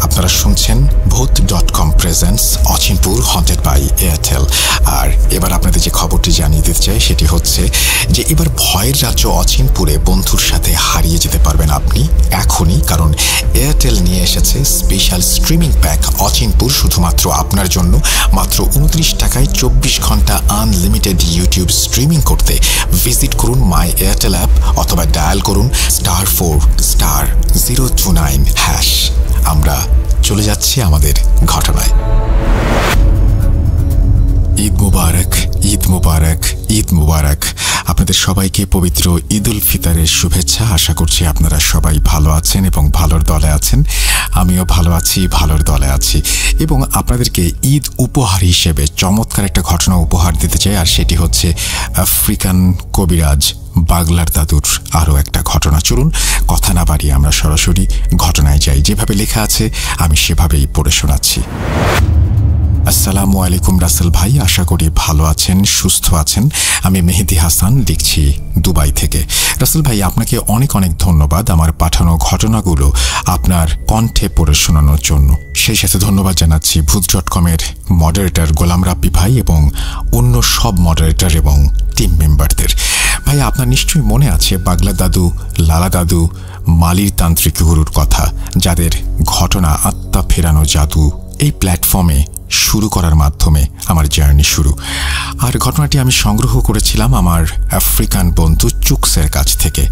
আপনারা শুনছেন ভূত.com presents Achinpur haunted by Airtel. আর এবার আপনাদের যে খবরটি জানিয়ে দিতে চাই সেটি হচ্ছে যে এবার ভয়ের রাজ্য অচিনপুরে বন্ধুর সাথে হারিয়ে যেতে পারবেন আপনি এখনই, কারণ এয়ারটেল নিয়ে এসেছে স্পেশাল স্ট্রিমিং প্যাক অচিনপুর শুধুমাত্র আপনার জন্য। মাত্র 29 টাকায় 24 ঘন্টা আনলিমিটেড ইউটিউব স্ট্রিমিং করতে ভিজিট করুন মাই এয়ারটেল অ্যাপ অথবা ডায়াল করুন *4*029#। আমরা চলে যাচ্ছি আমাদের ঘটনায়। ঈদ মুবারক, ঈদ মুবারক, ঈদ মুবারক। আপনাদের সবাইকে পবিত্র ঈদ উল ফিতরের শুভেচ্ছা। আশা করছি আপনারা সবাই ভালো আছেন এবং ভালোর দলে আছেন। আমিও ভালো আছি, ভালোর দলে আছি এবং আপনাদেরকে ঈদ উপহার হিসেবে চমৎকার একটা ঘটনা উপহার দিতে চাই। আর সেটি হচ্ছে আফ্রিকান কবিরাজ বাগলার দাদুর আরও একটা ঘটনা। চলুন কথা না বাড়িয়ে আমরা সরাসরি ঘটনায় যাই। যেভাবে লেখা আছে আমি সেভাবেই পড়ে শোনাচ্ছি। আসসালামু আলাইকুম রাসেল ভাই, আশা করি ভালো আছেন, সুস্থ আছেন। আমি মেহেদি হাসান, লিখছি দুবাই থেকে। রাসেল ভাই, আপনাকে অনেক অনেক ধন্যবাদ আমার পাঠানো ঘটনাগুলো আপনার কণ্ঠে পড়ে শোনানোর জন্য। সেই সাথে ধন্যবাদ জানাচ্ছি ভূত.com-এর মডারেটর গোলাম রাব্বি ভাই এবং অন্য সব মডারেটর এবং টিম মেম্বারদের। ভাই, আপনার নিশ্চয়ই মনে আছে বাগলা দাদু, লালা দাদু, মালির তান্ত্রিক গুরুর কথা, যাদের ঘটনা আত্মা ফেরানো জাদু এই প্ল্যাটফর্মে শুরু করার মাধ্যমে আমার জার্নি শুরু। আর ঘটনাটি আমি সংগ্রহ করেছিলাম আমার আফ্রিকান বন্ধু চুকসের কাছ থেকে।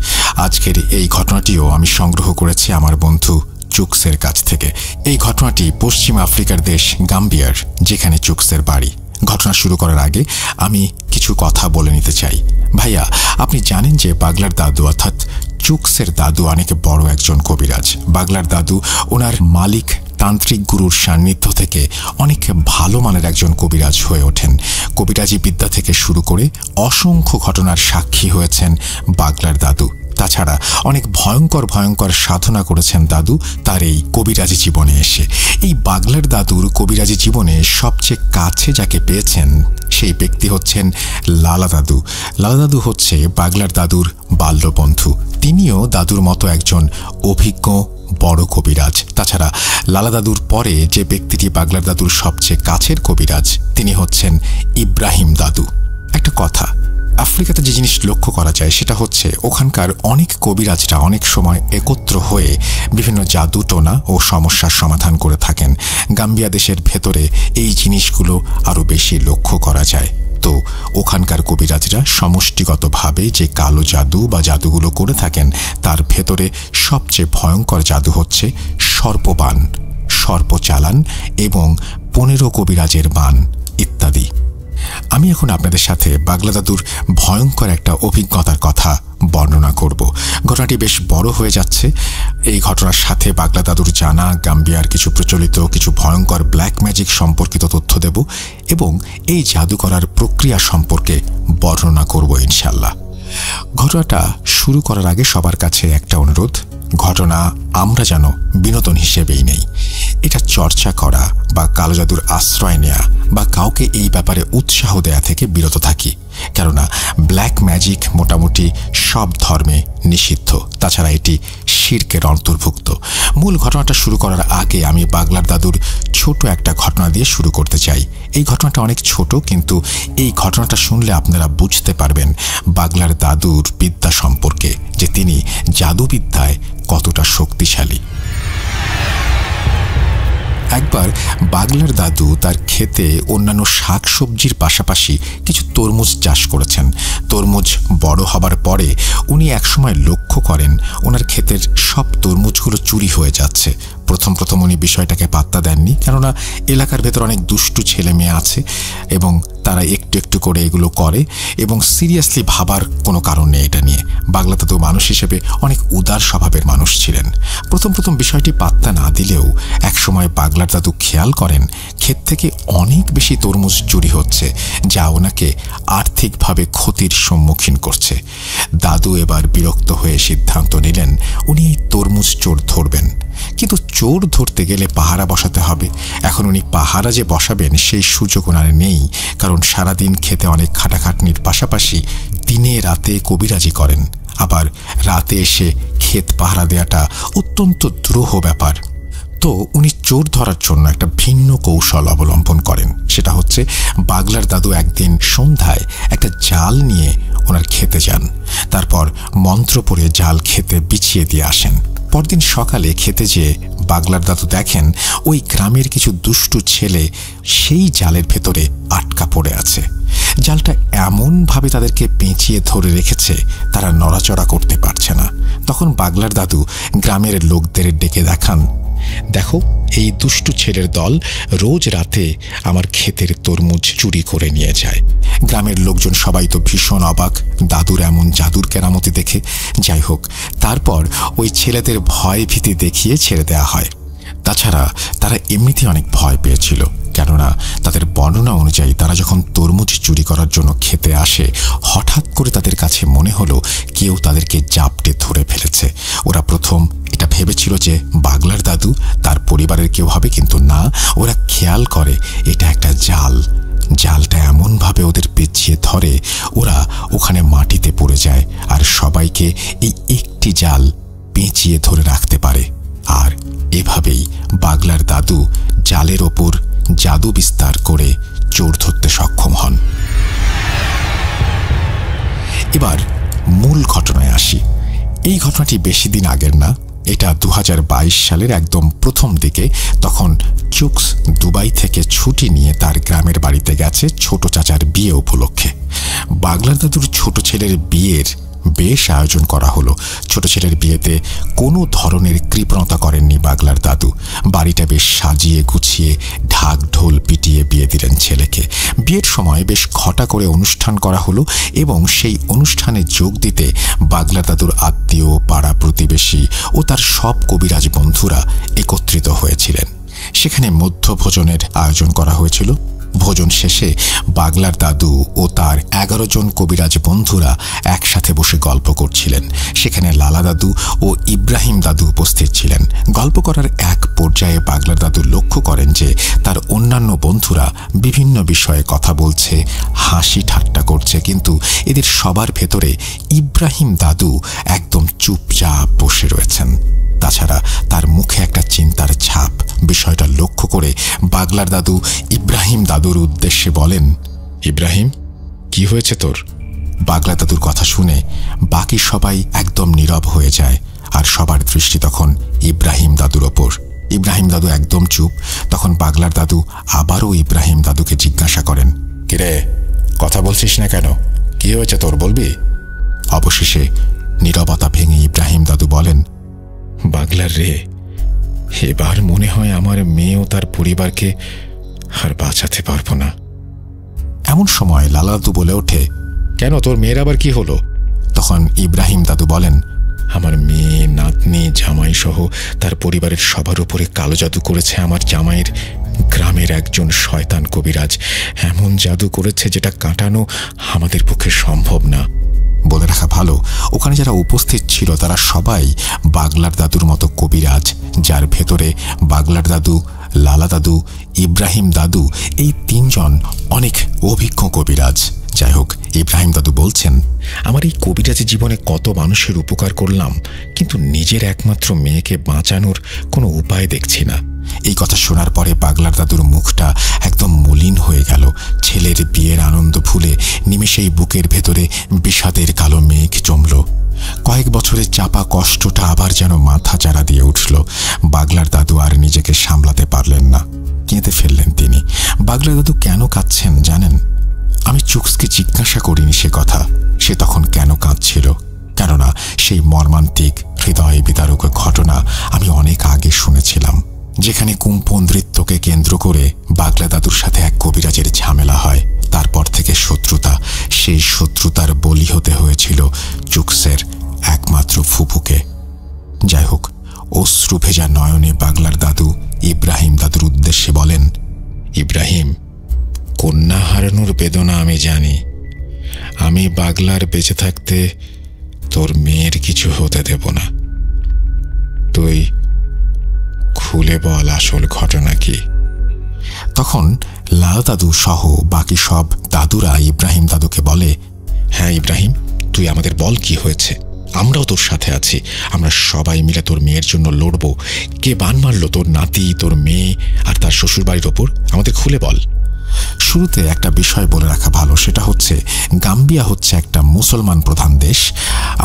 আজকের এই ঘটনাটিও আমি সংগ্রহ করেছি আমার বন্ধু চুকসের কাছ থেকে। এই ঘটনাটি পশ্চিম আফ্রিকার দেশ গাম্বিয়ার, যেখানে চুকসের বাড়ি। ঘটনা শুরু করার আগে আমি কিছু কথা বলে নিতে চাই। ভাইয়া, আপনি জানেন যে বাগলার দাদু অর্থাৎ চুকসের দাদু অনেক বড় একজন কবিরাজ। বাগলার দাদু ওনার মালিক তান্ত্রিক গুরুর সান্নিধ্য থেকে অনেক ভালো মানের একজন কবিরাজ হয়ে ওঠেন। কবিরাজি বিদ্যা থেকে শুরু করে অসংখ্য ঘটনার সাক্ষী হয়েছেন বাগলার দাদু। তাছাড়া অনেক ভয়ঙ্কর ভয়ঙ্কর সাধনা করেছেন দাদু তার এই কবিরাজি জীবনে এসে। এই বাগলার দাদুর কবিরাজি জীবনে সবচেয়ে কাছে যাকে পেয়েছেন সেই ব্যক্তি হচ্ছেন লালা দাদু। লালা দাদু হচ্ছে বাগলার দাদুর বাল্যবন্ধু। তিনিও দাদুর মতো একজন অভিজ্ঞ বড় কবিরাজ। তাছাড়া লালা দাদুর পরে যে ব্যক্তিটি বাগলার দাদুর সবচেয়ে কাছের কবিরাজ তিনি হচ্ছেন ইব্রাহিম দাদু। একটা কথা, আফ্রিকাতে যে জিনিস লক্ষ্য করা যায় সেটা হচ্ছে ওখানকার অনেক কবিরাজরা অনেক সময় একত্র হয়ে বিভিন্ন জাদু টোনা ও সমস্যার সমাধান করে থাকেন। গাম্বিয়া দেশের ভেতরে এই জিনিসগুলো আরও বেশি লক্ষ্য করা যায়। তো ওখানকার কবিরাজরা সমষ্টিগতভাবে যে কালো জাদু বা জাদুগুলো করে থাকেন তার ভেতরে সবচেয়ে ভয়ঙ্কর জাদু হচ্ছে সর্পবান, সর্পচালান এবং 15 কবিরাজের বান ইত্যাদি। আমি এখন আপনাদের সাথে বাগলা দাদুর ভয়ঙ্কর একটা অভিজ্ঞতার কথা বর্ণনা করব। ঘটনাটি বেশ বড় হয়ে যাচ্ছে। এই ঘটনার সাথে বাগলা দাদুর জানা গাম্বিয়ার কিছু প্রচলিত কিছু ভয়ঙ্কর ব্ল্যাক ম্যাজিক সম্পর্কিত তথ্য দেব এবং এই জাদু করার প্রক্রিয়া সম্পর্কে বর্ণনা করব ইনশাল্লাহ। ঘটনাটা শুরু করার আগে সবার কাছে একটা অনুরোধ, ঘটনা আমরা যেন বিনোদন হিসেবেই নেই। এটা চর্চা করা বা কালো জাদুর আশ্রয় নেয়া বা কাউকে এই ব্যাপারে উৎসাহ দেয়া থেকে বিরত থাকি, কেননা ব্ল্যাক ম্যাজিক মোটামুটি সব ধর্মে নিষিদ্ধ। তাছাড়া এটি শিরকের অন্তর্ভুক্ত। মূল ঘটনাটা শুরু করার আগে আমি বাগলার দাদুর ছোট একটা ঘটনা দিয়ে শুরু করতে চাই। এই ঘটনাটা অনেক ছোট, কিন্তু এই ঘটনাটা শুনলে আপনারা বুঝতে পারবেন বাগলার দাদুর বিদ্যা সম্পর্কে, যে তিনি জাদুবিদ্যায় কতটা শক্তিশালী। একবার বাগলার দাদু তার ক্ষেতে অন্যান্য শাকসবজির পাশাপাশি কিছু তরমুজ চাষ করেছেন। তরমুজ বড় হবার পরে উনি একসময় লক্ষ্য করেন ওনার ক্ষেতের সব তরমুজগুলো চুরি হয়ে যাচ্ছে। প্রথম উনি বিষয়টাকে পাত্তা দেননি, কেননা এলাকার ভেতর অনেক দুষ্টু ছেলে মেয়ে আছে এবং তারা একটু একটু করে এগুলো করে এবং সিরিয়াসলি ভাবার কোনো কারণ নেই এটা নিয়ে। বাগলা দাদু মানুষ হিসেবে অনেক উদার স্বভাবের মানুষ ছিলেন। প্রথম বিষয়টি পাত্তা না দিলেও একসময় বাগলার দাদু খেয়াল করেন ক্ষেত থেকে অনেক বেশি তরমুজ চুরি হচ্ছে, যা ওনাকে আর্থিকভাবে ক্ষতির সম্মুখীন করছে। দাদু এবার বিরক্ত হয়ে সিদ্ধান্ত নিলেন উনি এই তরমুজ চোর ধরবেন। কিন্তু চোর ধরতে গেলে পাহারা বসাতে হবে। এখন উনি পাহারা যে বসাবেন সেই সুযোগ ওনার নেই, কারণ সারাদিন খেতে অনেক খাটাখাটনির পাশাপাশি দিনে রাতে কবিরাজি করেন। আবার রাতে এসে ক্ষেত পাহারা দেওয়াটা অত্যন্ত দ্রূহ ব্যাপার। তো উনি চোর ধরার জন্য একটা ভিন্ন কৌশল অবলম্বন করেন। সেটা হচ্ছে বাগলার দাদু একদিন সন্ধ্যায় একটা জাল নিয়ে ওনার খেতে যান, তারপর মন্ত্র পড়ে জাল খেতে বিছিয়ে দিয়ে আসেন। পরদিন সকালে খেতে যেয়ে বাগলার দাদু দেখেন ওই গ্রামের কিছু দুষ্টু ছেলে সেই জালের ভেতরে আটকা পড়ে আছে। জালটা এমনভাবে তাদেরকে পেঁচিয়ে ধরে রেখেছে তারা নড়াচড়া করতে পারছে না। তখন বাগলার দাদু গ্রামের লোকদের ডেকে দেখান, দেখো এই দুষ্টু ছেলের দল রোজ রাতে আমার ক্ষেতের তরমুজ চুরি করে নিয়ে যায়। গ্রামের লোকজন সবাই তো ভীষণ অবাক দাদুর এমন জাদুর কেরামতি দেখে। যাই হোক, তারপর ওই ছেলেদের ভয় ভীতি দেখিয়ে ছেড়ে দেয়া হয়। তাছাড়া তারা এমনিতে অনেক ভয় পেয়েছিল, কেননা তাদের বর্ণনা অনুযায়ী তারা যখন তরমুজ চুরি করার জন্য খেতে আসে, হঠাৎ করে তাদের কাছে মনে হলো কেউ তাদেরকে জাপটে ধরে ফেলেছে। ওরা প্রথম এটা ভেবেছিল যে বাগলার দাদু তার পরিবারের কেউ হবে, কিন্তু না, ওরা খেয়াল করে এটা একটা জাল। জালটা এমনভাবে ওদের পেঁচিয়ে ধরে ওরা ওখানে মাটিতে পড়ে যায়, আর সবাইকে এই একটি জাল পেঁচিয়ে ধরে রাখতে পারে। আর এভাবেই বাগলার দাদু জালের ওপর জাদু বিস্তার করে চোর ধরতে সক্ষম হন। এবার মূল ঘটনায় আসি। এই ঘটনাটি বেশি দিন আগের না, এটা 2022 সালের একদম প্রথম দিকে। তখন চুকস দুবাই থেকে ছুটি নিয়ে তার গ্রামের বাড়িতে গেছে ছোট চাচার বিয়ে উপলক্ষে। বাগলার দাদুর ছোট ছেলের বিয়ের বেশ আয়োজন করা হলো। ছোট ছেলের বিয়েতে কোনো ধরনের কৃপণতা করেননি বাগলার দাদু। বাড়িটা বেশ সাজিয়ে গুছিয়ে ঢাক ঢোল পিটিয়ে বিয়ে দিলেন ছেলেকে। বিয়ের সময় বেশ ঘটা করে অনুষ্ঠান করা হলো এবং সেই অনুষ্ঠানে যোগ দিতে বাগলার দাদুর আত্মীয়, পাড়া প্রতিবেশী ও তার সব কবিরাজ বন্ধুরা একত্রিত হয়েছিলেন। সেখানে মধ্যভোজনের আয়োজন করা হয়েছিল। ভোজন শেষে বাগলার দাদু ও তার 11 জন কবিরাজ বন্ধুরা একসাথে বসে গল্প করছিলেন। সেখানে লালা দাদু ও ইব্রাহিম দাদু উপস্থিত ছিলেন। গল্প করার এক পর্যায়ে বাগলার দাদু লক্ষ্য করেন যে তার অন্যান্য বন্ধুরা বিভিন্ন বিষয়ে কথা বলছে, হাসি ঠাট্টা করছে, কিন্তু এদের সবার ভেতরে ইব্রাহিম দাদু একদম চুপচাপ বসে রয়েছেন। তাছাড়া তার মুখে একটা চিন্তার ছাপ। বিষয়টা লক্ষ্য করে বাগলার দাদু ইব্রাহিম দাদুর উদ্দেশ্যে বলেন, ইব্রাহিম, কি হয়েছে তোর? বাগলা দাদুর কথা শুনে বাকি সবাই একদম নীরব হয়ে যায়, আর সবার দৃষ্টি তখন ইব্রাহিম দাদুর ওপর। ইব্রাহিম দাদু একদম চুপ। তখন বাগলার দাদু আবারও ইব্রাহিম দাদুকে জিজ্ঞাসা করেন, কিরে, কথা বলছিস না কেন? কি হয়েছে তোর, বলবি? অবশেষে নীরবতা ভেঙে ইব্রাহিম দাদু বলেন, বাগলার রে, এবার মনে হয় আমার মেয়ে ও তার পরিবারকে আর বাঁচাতে পারবো না। এমন সময় লালা দাদু বলে ওঠে, কেন, তোর মেয়ের আবার কি হলো? তখন ইব্রাহিম দাদু বলেন, আমার মেয়ে, নাতনি, জামাই সহ তার পরিবারের সবার উপরে কালো জাদু করেছে আমার জামাইয়ের গ্রামের একজন শয়তান কবিরাজ। এমন জাদু করেছে যেটা কাটানো আমাদের পক্ষে সম্ভব না। বলে রাখা ভালো, ওখানে যারা উপস্থিত ছিল তারা সবাই বাগলার দাদুর মতো কবিরাজ, যার ভেতরে বাগলার দাদু, লালা দাদু, ইব্রাহিম দাদু, এই 3 জন অনেক অভিজ্ঞ কবিরাজ। যাই হোক, ইব্রাহিম দাদু বলছেন, আমার এই কবিরাজি জীবনে কত মানুষের উপকার করলাম, কিন্তু নিজের একমাত্র মেয়েকে বাঁচানোর কোনো উপায় দেখছি না। এই কথা শোনার পরে বাগলার দাদুর মুখটা একদম মলিন হয়ে গেল। ছেলের বিয়ের আনন্দ ভুলে নিমেষেই বুকের ভেতরে বিষাদের কালো মেঘ জমল। কয়েক বছরের চাপা কষ্টটা আবার যেন মাথা চাড়া দিয়ে উঠল। বাগলার দাদু আর নিজেকে সামলাতে পারলেন না, কেঁদে ফেললেন তিনি। বাগলার দাদু কেন কাঁদছেন জানেন? আমি চুকসকে জিজ্ঞাসা করিনি সে কথা, সে তখন কেন কাঁদছিল, কেননা সেই মর্মান্তিক হৃদয় বিদারক ঘটনা আমি অনেক আগে শুনেছিলাম, যেখানে কুম্ভ নৃত্যকে কেন্দ্র করে বাগলা দাদুর সাথে এক কবিরাজের ঝামেলা হয়। তারপর থেকে শত্রুতা, সেই শত্রুতার বলি হতে হয়েছিল চুকসের একমাত্র ফুপুকে। যাই হোক, অশ্রু ভেজা নয়নে বাগলার দাদু ইব্রাহিম দাদুর উদ্দেশ্যে বলেন, ইব্রাহিম, কন্যা হারানোর বেদনা আমি জানি। আমি বাগলার বেঁচে থাকতে তোর মেয়ের কিছু হতে দেব না। তুই খুলে বল আসল ঘটনা কি। তখন লাল দাদু সহ বাকি সব দাদুরা ইব্রাহিম দাদুকে বলে, হ্যাঁ ইব্রাহিম, তুই আমাদের বল কি হয়েছে। আমরাও তোর সাথে আছি, আমরা সবাই মিলে তোর মেয়ের জন্য লড়ব। কে বান মারল তোর নাতি, তোর মেয়ে আর তার শ্বশুরবাড়ির ওপর? আমাদের খুলে বল। শুরুতে একটা বিষয় বলে রাখা ভালো, সেটা হচ্ছে গাম্বিয়া হচ্ছে একটা মুসলমান প্রধান দেশ।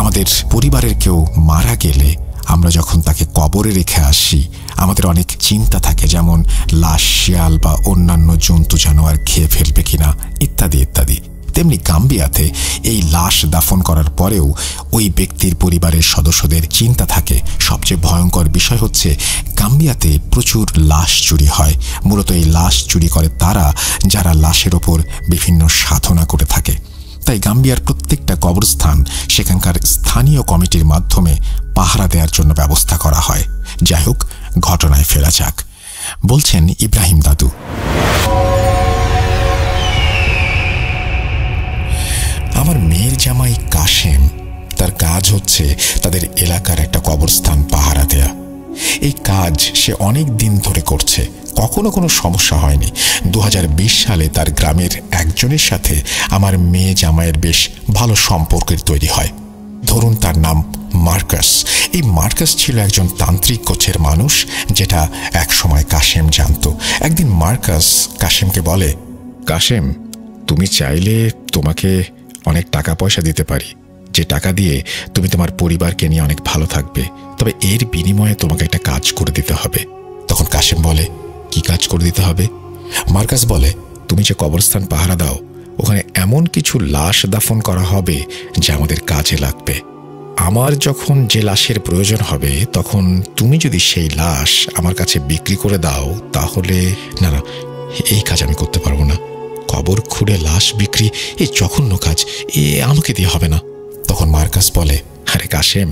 আমাদের পরিবারের কেউ মারা গেলে আমরা যখন তাকে কবরে রেখে আসি আমাদের অনেক চিন্তা থাকে, যেমন লাশ শিয়াল বা অন্যান্য জন্তু জানোয়ার খেয়ে ফেলবে কিনা ইত্যাদি ইত্যাদি। তেমনি গাম্বিয়াতে এই লাশ দাফন করার পরেও ওই ব্যক্তির পরিবারের সদস্যদের চিন্তা থাকে। সবচেয়ে ভয়ঙ্কর বিষয় হচ্ছে গাম্বিয়াতে প্রচুর লাশ চুরি হয়। মূলত এই লাশ চুরি করে তারা যারা লাশের ওপর বিভিন্ন সাধনা করে থাকে। তাই গাম্বিয়ার প্রত্যেকটা কবরস্থান সেখানকার স্থানীয় কমিটির মাধ্যমে পাহারা দেওয়ার জন্য ব্যবস্থা করা হয়। যাই হোক, ঘটনায় ফেরা যাক। বলছেন ইব্রাহিম দাদু, আমার মেয়ের জামাই কাশেম, তার কাজ হচ্ছে তাদের এলাকার একটা কবরস্থান পাহারা দেয়া। এই কাজ সে অনেক দিন ধরে করছে, কখনো কোনো সমস্যা হয়নি। 2020 সালে তার গ্রামের একজনের সাথে আমার মেয়ে জামাইয়ের বেশ ভালো সম্পর্কের তৈরি হয়। ধরুন তার নাম মার্কাস। এই মার্কাস ছিল একজন তান্ত্রিক গোছের মানুষ, যেটা একসময় কাশেম জানত। একদিন মার্কাস কাশেমকে বলে, কাশেম, তুমি চাইলে তোমাকে অনেক টাকা পয়সা দিতে পারি, যে টাকা দিয়ে তুমি তোমার পরিবারকে নিয়ে অনেক ভালো থাকবে, তবে এর বিনিময়ে তোমাকে একটা কাজ করে দিতে হবে। তখন কাশেম বলে, কি কাজ করে দিতে হবে? মার্কাস বলে, তুমি যে কবরস্থান পাহারা দাও ওখানে এমন কিছু লাশ দাফন করা হবে যা আমাদের কাজে লাগবে। আমার যখন যে লাশের প্রয়োজন হবে তখন তুমি যদি সেই লাশ আমার কাছে বিক্রি করে দাও তাহলে। না না, এই কাজ আমি করতে পারবো না। কবর খুঁড়ে লাশ বিক্রি, এই জঘন্য কাজ, আমাকে দিয়ে হবে না। তখন মার্কাস বলে, আরে কাশেম,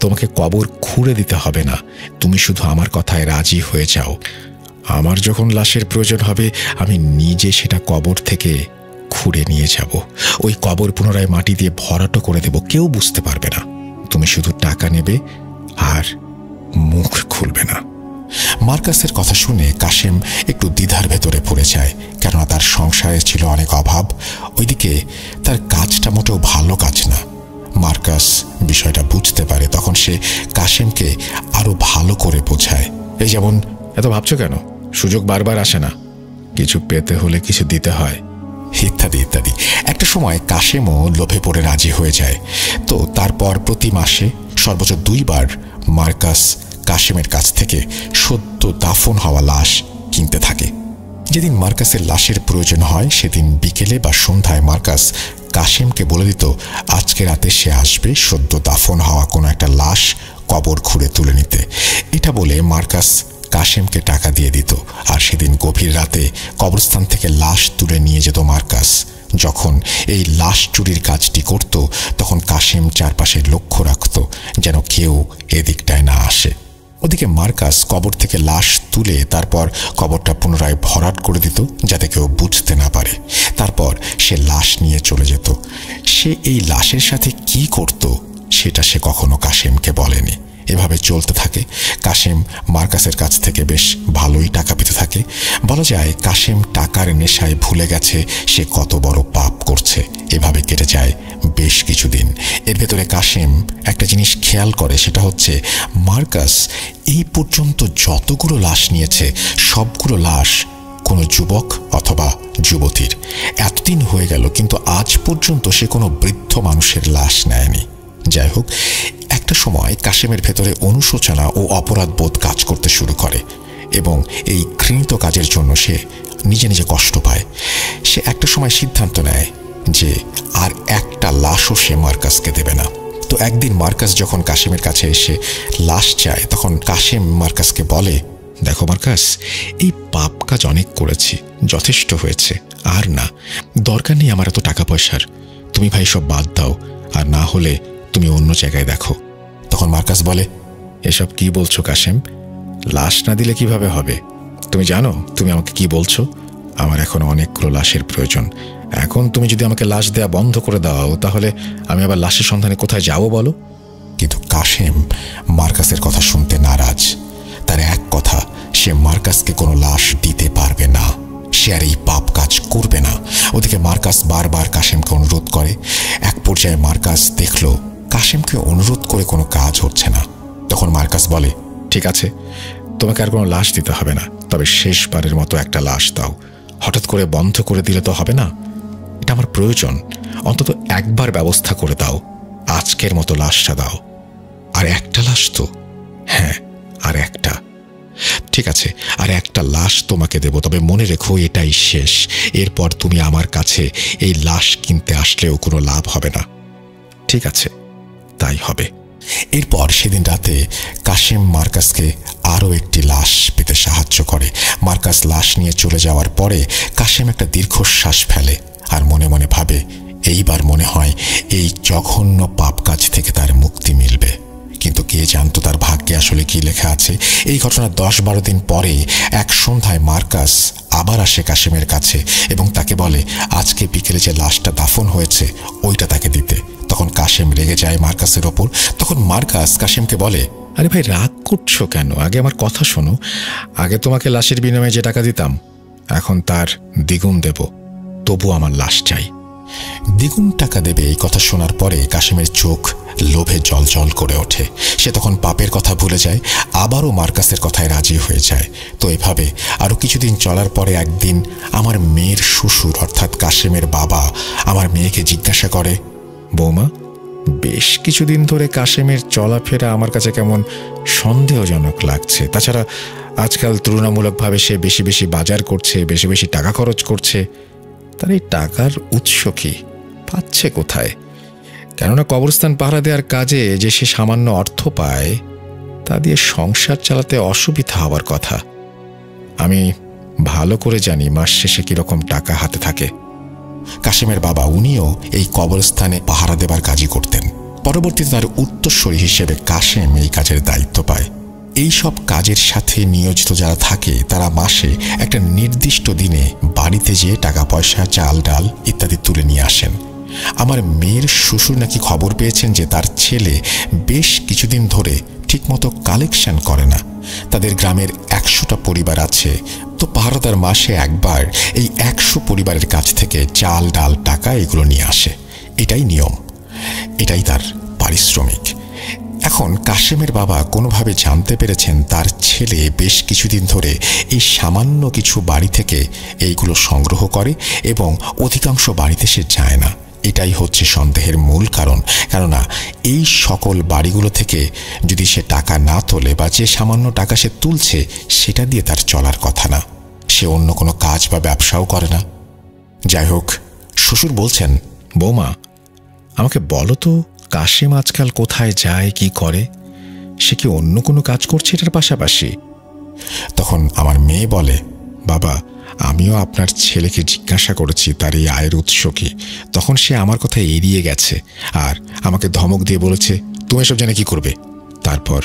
তোমাকে কবর খুঁড়ে দিতে হবে না, তুমি শুধু আমার কথায় রাজি হয়ে যাও। আমার যখন লাশের প্রয়োজন হবে আমি নিজে সেটা কবর থেকে খুঁড়ে নিয়ে যাব। ওই কবর পুনরায় মাটি দিয়ে ভরাট করে দেব, কেউ বুঝতে পারবে না। তুমি শুধু টাকা নেবে আর মুখ খুলবে না। মার্কাসের কথা শুনে কাশেম একটু দ্বিধার ভেতরে পড়ে যায়, কেননা তার সংসারে ছিল অনেক অভাব। ওইদিকে তার কাজটা মোটেও ভালো কাজ না। মার্কাস বিষয়টা বুঝতে পারে, তখন সে কাশেমকে আরো ভালো করে বোঝায়। এই যেমন, এত ভাবছো কেন? সুযোগ বারবার আসে না, কিছু পেতে হলে কিছু দিতে হয়, ইত্যাদি ইত্যাদি। একটা সময় কাশেমও লোভে পড়ে রাজি হয়ে যায়। তো তারপর প্রতি মাসে সর্বোচ্চ 2 বার মার্কাস কাশেমের কাছ থেকে সদ্য দাফন হওয়া লাশ কিনতে থাকে। যেদিন মার্কাসের লাশের প্রয়োজন হয় সেদিন বিকেলে বা সন্ধ্যায় মার্কাস কাশেমকে বলে দিত আজকে রাতে সে আসবে সদ্য দাফন হওয়া কোনো একটা লাশ কবর খুঁড়ে তুলে নিতে। এটা বলে মার্কাস কাশেমকে টাকা দিয়ে দিত, আর সেদিন গভীর রাতে কবরস্থান থেকে লাশ তুলে নিয়ে যেত মার্কাস। যখন এই লাশ চুরির কাজটি করত তখন কাশেম চারপাশে লক্ষ্য রাখত যেন কেউ এদিকটায় না আসে। ওদিকে মার্কাস কবর থেকে লাশ তুলে তারপর কবরটা পুনরায় ভরাট করে দিত যাতে কেউ বুঝতে না পারে। তারপর সে লাশ নিয়ে চলে যেত। সে এই লাশের সাথে কি করত সেটা সে কখনো কাশেমকে বলেনি। এভাবে চলতে থাকে। কাশেম মার্কাসের কাছ থেকে বেশ ভালোই টাকা পেতে থাকে। বলা যায় কাশেম টাকার নেশায় ভুলে গেছে সে কত বড় পাপ করছে। এভাবে কেটে যায় বেশ কিছুদিন। এর ভেতরে কাশেম একটা জিনিস খেয়াল করে, সেটা হচ্ছে মার্কাস এই পর্যন্ত যতগুলো লাশ নিয়েছে সবগুলো লাশ কোনো যুবক অথবা যুবতীর। এতদিন হয়ে গেল কিন্তু আজ পর্যন্ত সে কোনো বৃদ্ধ মানুষের লাশ নেয়নি। যাই হোক, একটা সময় কাশেমের ভেতরে অনুশোচনা ও অপরাধ বোধ কাজ করতে শুরু করে এবং এই ঘৃণিত কাজের জন্য সে নিজে নিজে কষ্ট পায়। সে একটা সময় সিদ্ধান্ত নেয় যে আর একটা লাশও সে মার্কাসকে দেবে না। তো একদিন মার্কাস যখন কাশেমের কাছে এসে লাশ চায় তখন কাশেম মার্কাসকে বলে, দেখো মার্কাস, এই পাপ কাজ অনেক করেছি, যথেষ্ট হয়েছে, আর না, দরকার নেই আমার এত টাকা পয়সার। তুমি ভাই সব বাদ দাও, আর না হলে তুমি অন্য জায়গায় দেখো। তখন মার্কাস বলে, এসব কি বলছো কাশেম? লাশ না দিলে কিভাবে হবে? তুমি জানো তুমি আমাকে কি বলছো? আমার এখন অনেকগুলো লাশের প্রয়োজন। এখন তুমি যদি আমাকে লাশ দেয়া বন্ধ করে দাও তাহলে আমি আবার লাশের সন্ধানে কোথায় যাব বলো? কিন্তু কাশেম মার্কাসের কথা শুনতে নারাজ। তার এক কথা, সে মার্কাসকে কোনো লাশ দিতে পারবে না, সে আর এই পাপ কাজ করবে না। ওদিকে মার্কাস বারবার কাশেমকে অনুরোধ করে। এক পর্যায়ে মার্কাস দেখল কাশেমকে অনুরোধ করে কোনো কাজ হচ্ছে না। তখন মার্কাস বলে, ঠিক আছে, তোমাকে আর কোনো লাশ দিতে হবে না, তবে শেষবারের মতো একটা লাশ দাও। হঠাৎ করে বন্ধ করে দিলে তো হবে না, এটা আমার প্রয়োজন। অন্তত একবার ব্যবস্থা করে দাও, আজকের মতো লাশটা দাও। আর একটা লাশ তো? হ্যাঁ, আর একটা। ঠিক আছে, আর একটা লাশ তোমাকে দেব, তবে মনে রেখো এটাই শেষ। এরপর তুমি আমার কাছে এই লাশ কিনতে আসলেও কোনো লাভ হবে না। ঠিক আছে, তাই হবে। এরপর সেদিন রাতে কাশেম মার্কাসকে আরও একটি লাশ পেতে সাহায্য করে। মার্কাস লাশ নিয়ে চলে যাওয়ার পরে কাশেম একটা দীর্ঘশ্বাস ফেলে আর মনে মনে ভাবে, এইবার মনে হয় এই জঘন্য পাপ কাজ থেকে তার মুক্তি মিলবে। কিন্তু কে জানতো তার ভাগ্যে আসলে কি লেখা আছে। এই ঘটনার 10-12 দিন পরে এক সন্ধ্যায় মার্কাস আবার আসে কাশেমের কাছে এবং তাকে বলে আজকে বিকেলে যে লাশটা দাফন হয়েছে ওইটা তাকে দিতে। তখন কাশেম রেগে যায় মার্কাসের ওপর। তখন মার্কাস কাশেমকে বলে, আরে ভাই, রাগ করছো কেন? আগে আমার কথা শোনো। আগে তোমাকে লাশের বিনিময়ে যে টাকা দিতাম এখন তার দ্বিগুণ দেব, তবু আমার লাশ চাই। দ্বিগুণ টাকা দেবে এই কথা শোনার পরে কাশেমের চোখ লোভে জল করে ওঠে। সে তখন পাপের কথা ভুলে যায়, আবারও মার্কাসের কথায় রাজি হয়ে যায়। তো এভাবে আরও কিছুদিন চলার পরে একদিন আমার মেয়ের শ্বশুর অর্থাৎ কাশেমের বাবা আমার মেয়েকে জিজ্ঞাসা করে, বৌমা, বেশ কিছুদিন ধরে কাশেমের চলাফেরা আমার কাছে কেমন সন্দেহজনক লাগছে। তাছাড়া আজকাল তুলনামূলকভাবে সে বেশি বেশি বাজার করছে, বেশি বেশি টাকা খরচ করছে। তার এই টাকার উৎস কি, পাচ্ছে কোথায়? কেননা কবরস্থান পাহারা দেওয়ার কাজে যে সে সামান্য অর্থ পায় তা দিয়ে সংসার চালাতে অসুবিধা হওয়ার কথা। আমি ভালো করে জানি মাস শেষে কিরকম টাকা হাতে থাকে। কাশেমের বাবা উনিও এই কবরস্থানে পাহারা দেবার কাজই করতেন। পরবর্তীতে তার উত্তরসূরি হিসেবে কাশেম এই কাজের দায়িত্ব পায়। এই সব কাজের সাথে নিয়োজিত যারা থাকে তারা মাসে একটা নির্দিষ্ট দিনে বাড়িতে যেয়ে টাকা পয়সা, চাল ডাল ইত্যাদি তুলে নিয়ে আসেন। আমার মেয়ের শ্বশুর নাকি খবর পেয়েছেন যে তার ছেলে বেশ কিছুদিন ধরে ঠিকমতো কালেকশন করে না। তাদের গ্রামের 100টা পরিবার আছে, তো পাহারাদার মাসে একবার এই 100 পরিবারের কাছ থেকে চাল ডাল টাকা এগুলো নিয়ে আসে। এটাই নিয়ম, এটাই তার পারিশ্রমিক। এখন কাশেমের বাবা কোনোভাবে জানতে পেরেছেন তার ছেলে বেশ কিছুদিন ধরে এই সামান্য কিছু বাড়ি থেকে এইগুলো সংগ্রহ করে এবং অধিকাংশ বাড়িতে সে যায় না। এটাই হচ্ছে সন্দেহের মূল কারণ। কেননা এই সকল বাড়িগুলো থেকে যদি সে টাকা না তোলে বা যে সামান্য টাকা সে তুলছে সেটা দিয়ে তার চলার কথা না। সে অন্য কোনো কাজ বা ব্যবসাও করে না। যাই হোক, শ্বশুর বলছেন, বৌমা, আমাকে বলো তো কাশেম আজকাল কোথায় যায়, কি করে? সে কি অন্য কোনো কাজ করছে এটার পাশাপাশি? তখন আমার মেয়ে বলে, বাবা, আমিও আপনার ছেলেকে জিজ্ঞাসা করেছি তার এই আয়ের উৎস কি। তখন সে আমার কথা এড়িয়ে গেছে আর আমাকে ধমক দিয়ে বলেছে, তুমি এসব জেনে কি করবে? তারপর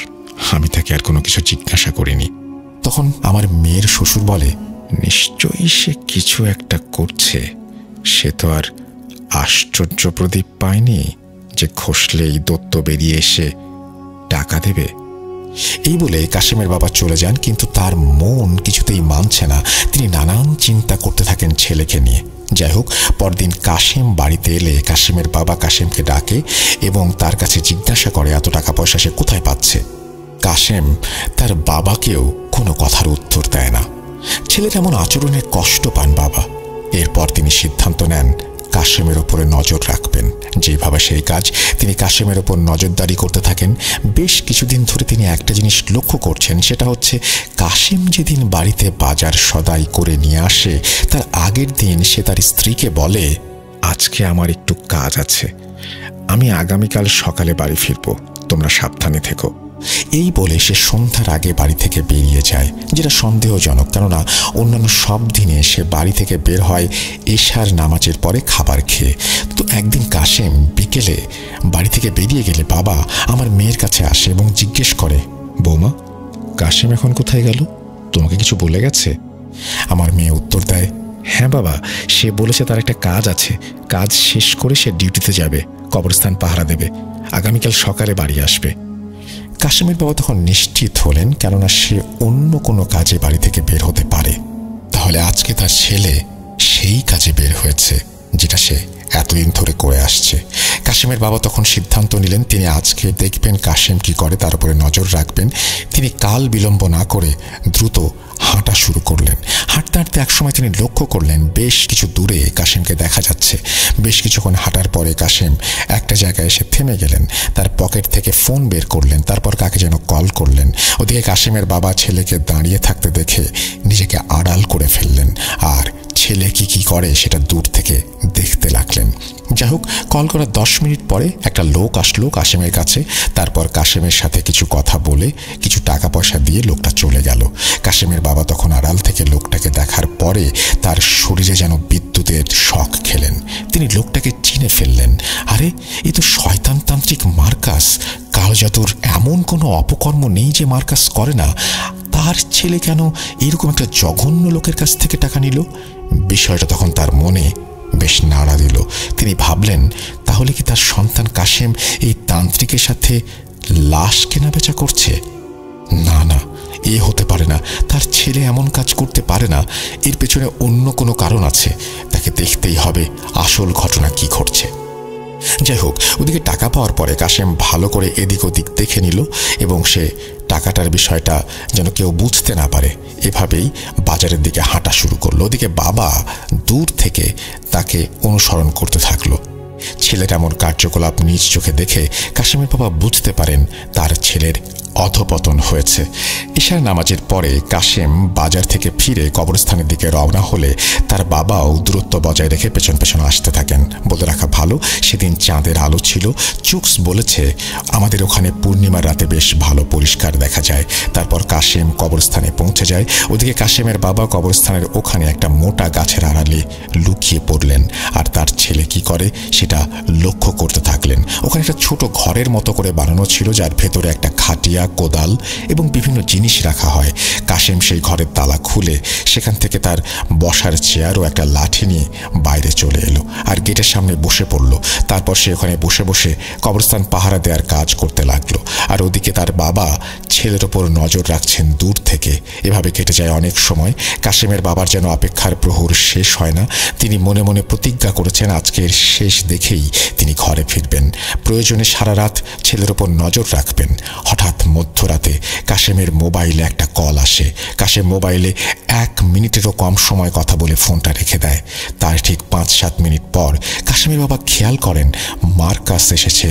আমি তাকে আর কোনো কিছু জিজ্ঞাসা করিনি। তখন আমার মেয়ের শ্বশুর বলে, নিশ্চয়ই সে কিছু একটা করছে। সে তো আর আশ্চর্য প্রদীপ পায়নি যে খসলেই দত্ত বেরিয়ে এসে টাকা দেবে। এই বলে কাশেমের বাবা চলে যান, কিন্তু তার মন কিছুতেই মানছে না। তিনি নানান চিন্তা করতে থাকেন ছেলেকে নিয়ে। যাই হোক, পরদিন কাশেম বাড়িতে এলে কাশেমের বাবা কাশেমকে ডাকে এবং তার কাছে জিজ্ঞাসা করে এত টাকা পয়সা সে কোথায় পাচ্ছে। কাশেম তার বাবাকেও কোনো কথার উত্তর দেয় না। ছেলের এমন আচরণে কষ্ট পান বাবা। এরপর তিনি সিদ্ধান্ত নেন কাশেমের ওপরে নজর রাখবেন। যেভাবে সেই কাজ, তিনি কাশেমের ওপর নজরদারি করতে থাকেন। বেশ কিছুদিন ধরে তিনি একটা জিনিস লক্ষ্য করছেন, সেটা হচ্ছে কাশেম যেদিন বাড়িতে বাজার সদাই করে নিয়ে আসে তার আগের দিন সে তার স্ত্রীকে বলে, আজকে আমার একটু কাজ আছে, আমি আগামীকাল সকালে বাড়ি ফিরব, তোমরা সাবধানে থেকো। এই বলে সে সন্ধ্যার আগে বাড়ি থেকে বেরিয়ে যায়, যেটা সন্দেহজনক। কেননা অন্যান্য সব দিনে সে বাড়ি থেকে বের হয় এশার নামাজের পরে খাবার খেয়ে। তো একদিন কাশেম বিকেলে বাড়ি থেকে বেরিয়ে গেলে বাবা আমার মেয়ের কাছে আসে এবং জিজ্ঞেস করে, বৌমা, কাশেম এখন কোথায় গেল? তোমাকে কিছু বলে গেছে? আমার মেয়ে উত্তর দেয়, হ্যাঁ বাবা, সে বলেছে তার একটা কাজ আছে, কাজ শেষ করে সে ডিউটিতে যাবে, কবরস্থান পাহারা দেবে, আগামীকাল সকালে বাড়ি আসবে। কাশেমের বাবা তখন নিশ্চিত হলেন, কেননা সে অন্য কোনো কাজে বাড়ি থেকে বের হতে পারে। তাহলে আজকে তার ছেলে সেই কাজে বের হয়েছে যেটা সে এতদিন ধরে করে আসছে। কাশেমের বাবা তখন সিদ্ধান্ত নিলেন তিনি আজকে দেখবেন কাশেম কি করে, তার উপরে নজর রাখবেন। তিনি কাল বিলম্ব না করে দ্রুত হাঁটা শুরু করলেন। হাঁটতে হাঁটতে একসময় তিনি লক্ষ্য করলেন বেশ কিছু দূরে কাশেমকে দেখা যাচ্ছে। বেশ কিছুক্ষণ হাঁটার পরে কাশেম একটা জায়গায় এসে থেমে গেলেন। তার পকেট থেকে ফোন বের করলেন, তারপর কাকে যেন কল করলেন। ওদিকে কাশেমের বাবা ছেলেকে দাঁড়িয়ে থাকতে দেখে নিজেকে আড়াল করে ফেললেন, আর ছেলে কি করে সেটা দূর থেকে দেখতে লাগলেন। যাই হোক, কল করার 10 মিনিট পরে একটা লোক আসলো কাশেমের কাছে। তারপর কাশেমের সাথে কিছু কথা বলে কিছু টাকা পয়সা দিয়ে লোকটা চলে গেল। কাশেমের বাবা তখন আড়াল থেকে লোকটাকে দেখার পরে তার শরীরে যেন বিদ্যুতের শক খেলেন। তিনি লোকটাকে চিনে ফেললেন। আরে, এ তো শয়তানতান্ত্রিক মার্কাস। কালজাদুর এমন কোনো অপকর্ম নেই যে মার্কাস করে না। তার ছেলে কেন এরকম একটা জঘন্য লোকের কাছ থেকে টাকা নিল? বিষয়টা তখন তার মনে বেশ নাড়া দিল। তিনি ভাবলেন, তাহলে কি তার সন্তান কাশেম এই তান্ত্রিকের সাথে লাশ কেনাবেচা করছে? না, এ হতে পারে না। তার ছেলে এমন কাজ করতে পারে না। এর পেছনে অন্য কোনো কারণ আছে। তাকে দেখতেই হবে আসল ঘটনা কি ঘটছে। যাই হোক, ওদিকে টাকা পাওয়ার পরে কাশেম ভালো করে এদিক ওদিক দেখে নিল এবং সে টাকাটার বিষয়টা যেন কেউ বুঝতে না পারে এভাবেই বাজারের দিকে হাঁটা শুরু করলো। ওদিকে বাবা দূর থেকে তাকে অনুসরণ করতে থাকলো। ছেলের এমন কার্যকলাপ নিজ চোখে দেখে কাশেমের বাবা বুঝতে পারেন তার ছেলের অধপতন হয়েছে। ইশার নামাজের পরে কাশেম বাজার থেকে ফিরে কবরস্থানের দিকে রওনা হলে তার বাবাও দূরত্ব বজায় রেখে পেছন পেছন আসতে থাকেন। বলে রাখা ভালো, সেদিন চাঁদের আলো ছিল। চুকস বলেছে আমাদের ওখানে পূর্ণিমার রাতে বেশ ভালো পরিষ্কার দেখা যায়। তারপর কাশেম কবরস্থানে পৌঁছে যায়। ওদিকে কাশেমের বাবা কবরস্থানের ওখানে একটা মোটা গাছের আড়ালে লুকিয়ে পড়লেন, আর তার ছেলে কি করে সেটা লক্ষ্য করতে থাকলেন। ওখানে একটা ছোট ঘরের মতো করে বানানো ছিল, যার ভেতরে একটা খাটিয়া, কোদাল এবং বিভিন্ন জিনিস রাখা হয়। কাশেম সেই ঘরের তালা খুলে সেখান থেকে তার বসার চেয়ার ও একটা লাঠি নিয়ে বাইরে চলে এলো আর গেটের সামনে বসে পড়ল। তারপর সে ওখানে বসে বসে কবরস্থান পাহারা দেওয়ার কাজ করতে লাগলো। আর ওদিকে তার বাবা ছেলের ওপর নজর রাখছেন দূর থেকে। এভাবে কেটে যায় অনেক সময়। কাশেমের বাবার যেন অপেক্ষার প্রহর শেষ হয় না। তিনি মনে মনে প্রতিজ্ঞা করেছেন আজকের শেষ দেখেই তিনি ঘরে ফিরবেন। প্রয়োজনে সারা রাত ছেলের ওপর নজর রাখবেন। হঠাৎ মধ্যরাতে কাশেমের মোবাইলে একটা কল আসে। কাশেম মোবাইলে 1 মিনিটেরও কম সময় কথা বলে ফোনটা রেখে দেয়। তার ঠিক 5-7 মিনিট পর কাশেমের বাবা খেয়াল করেন মার্কাস এসেছে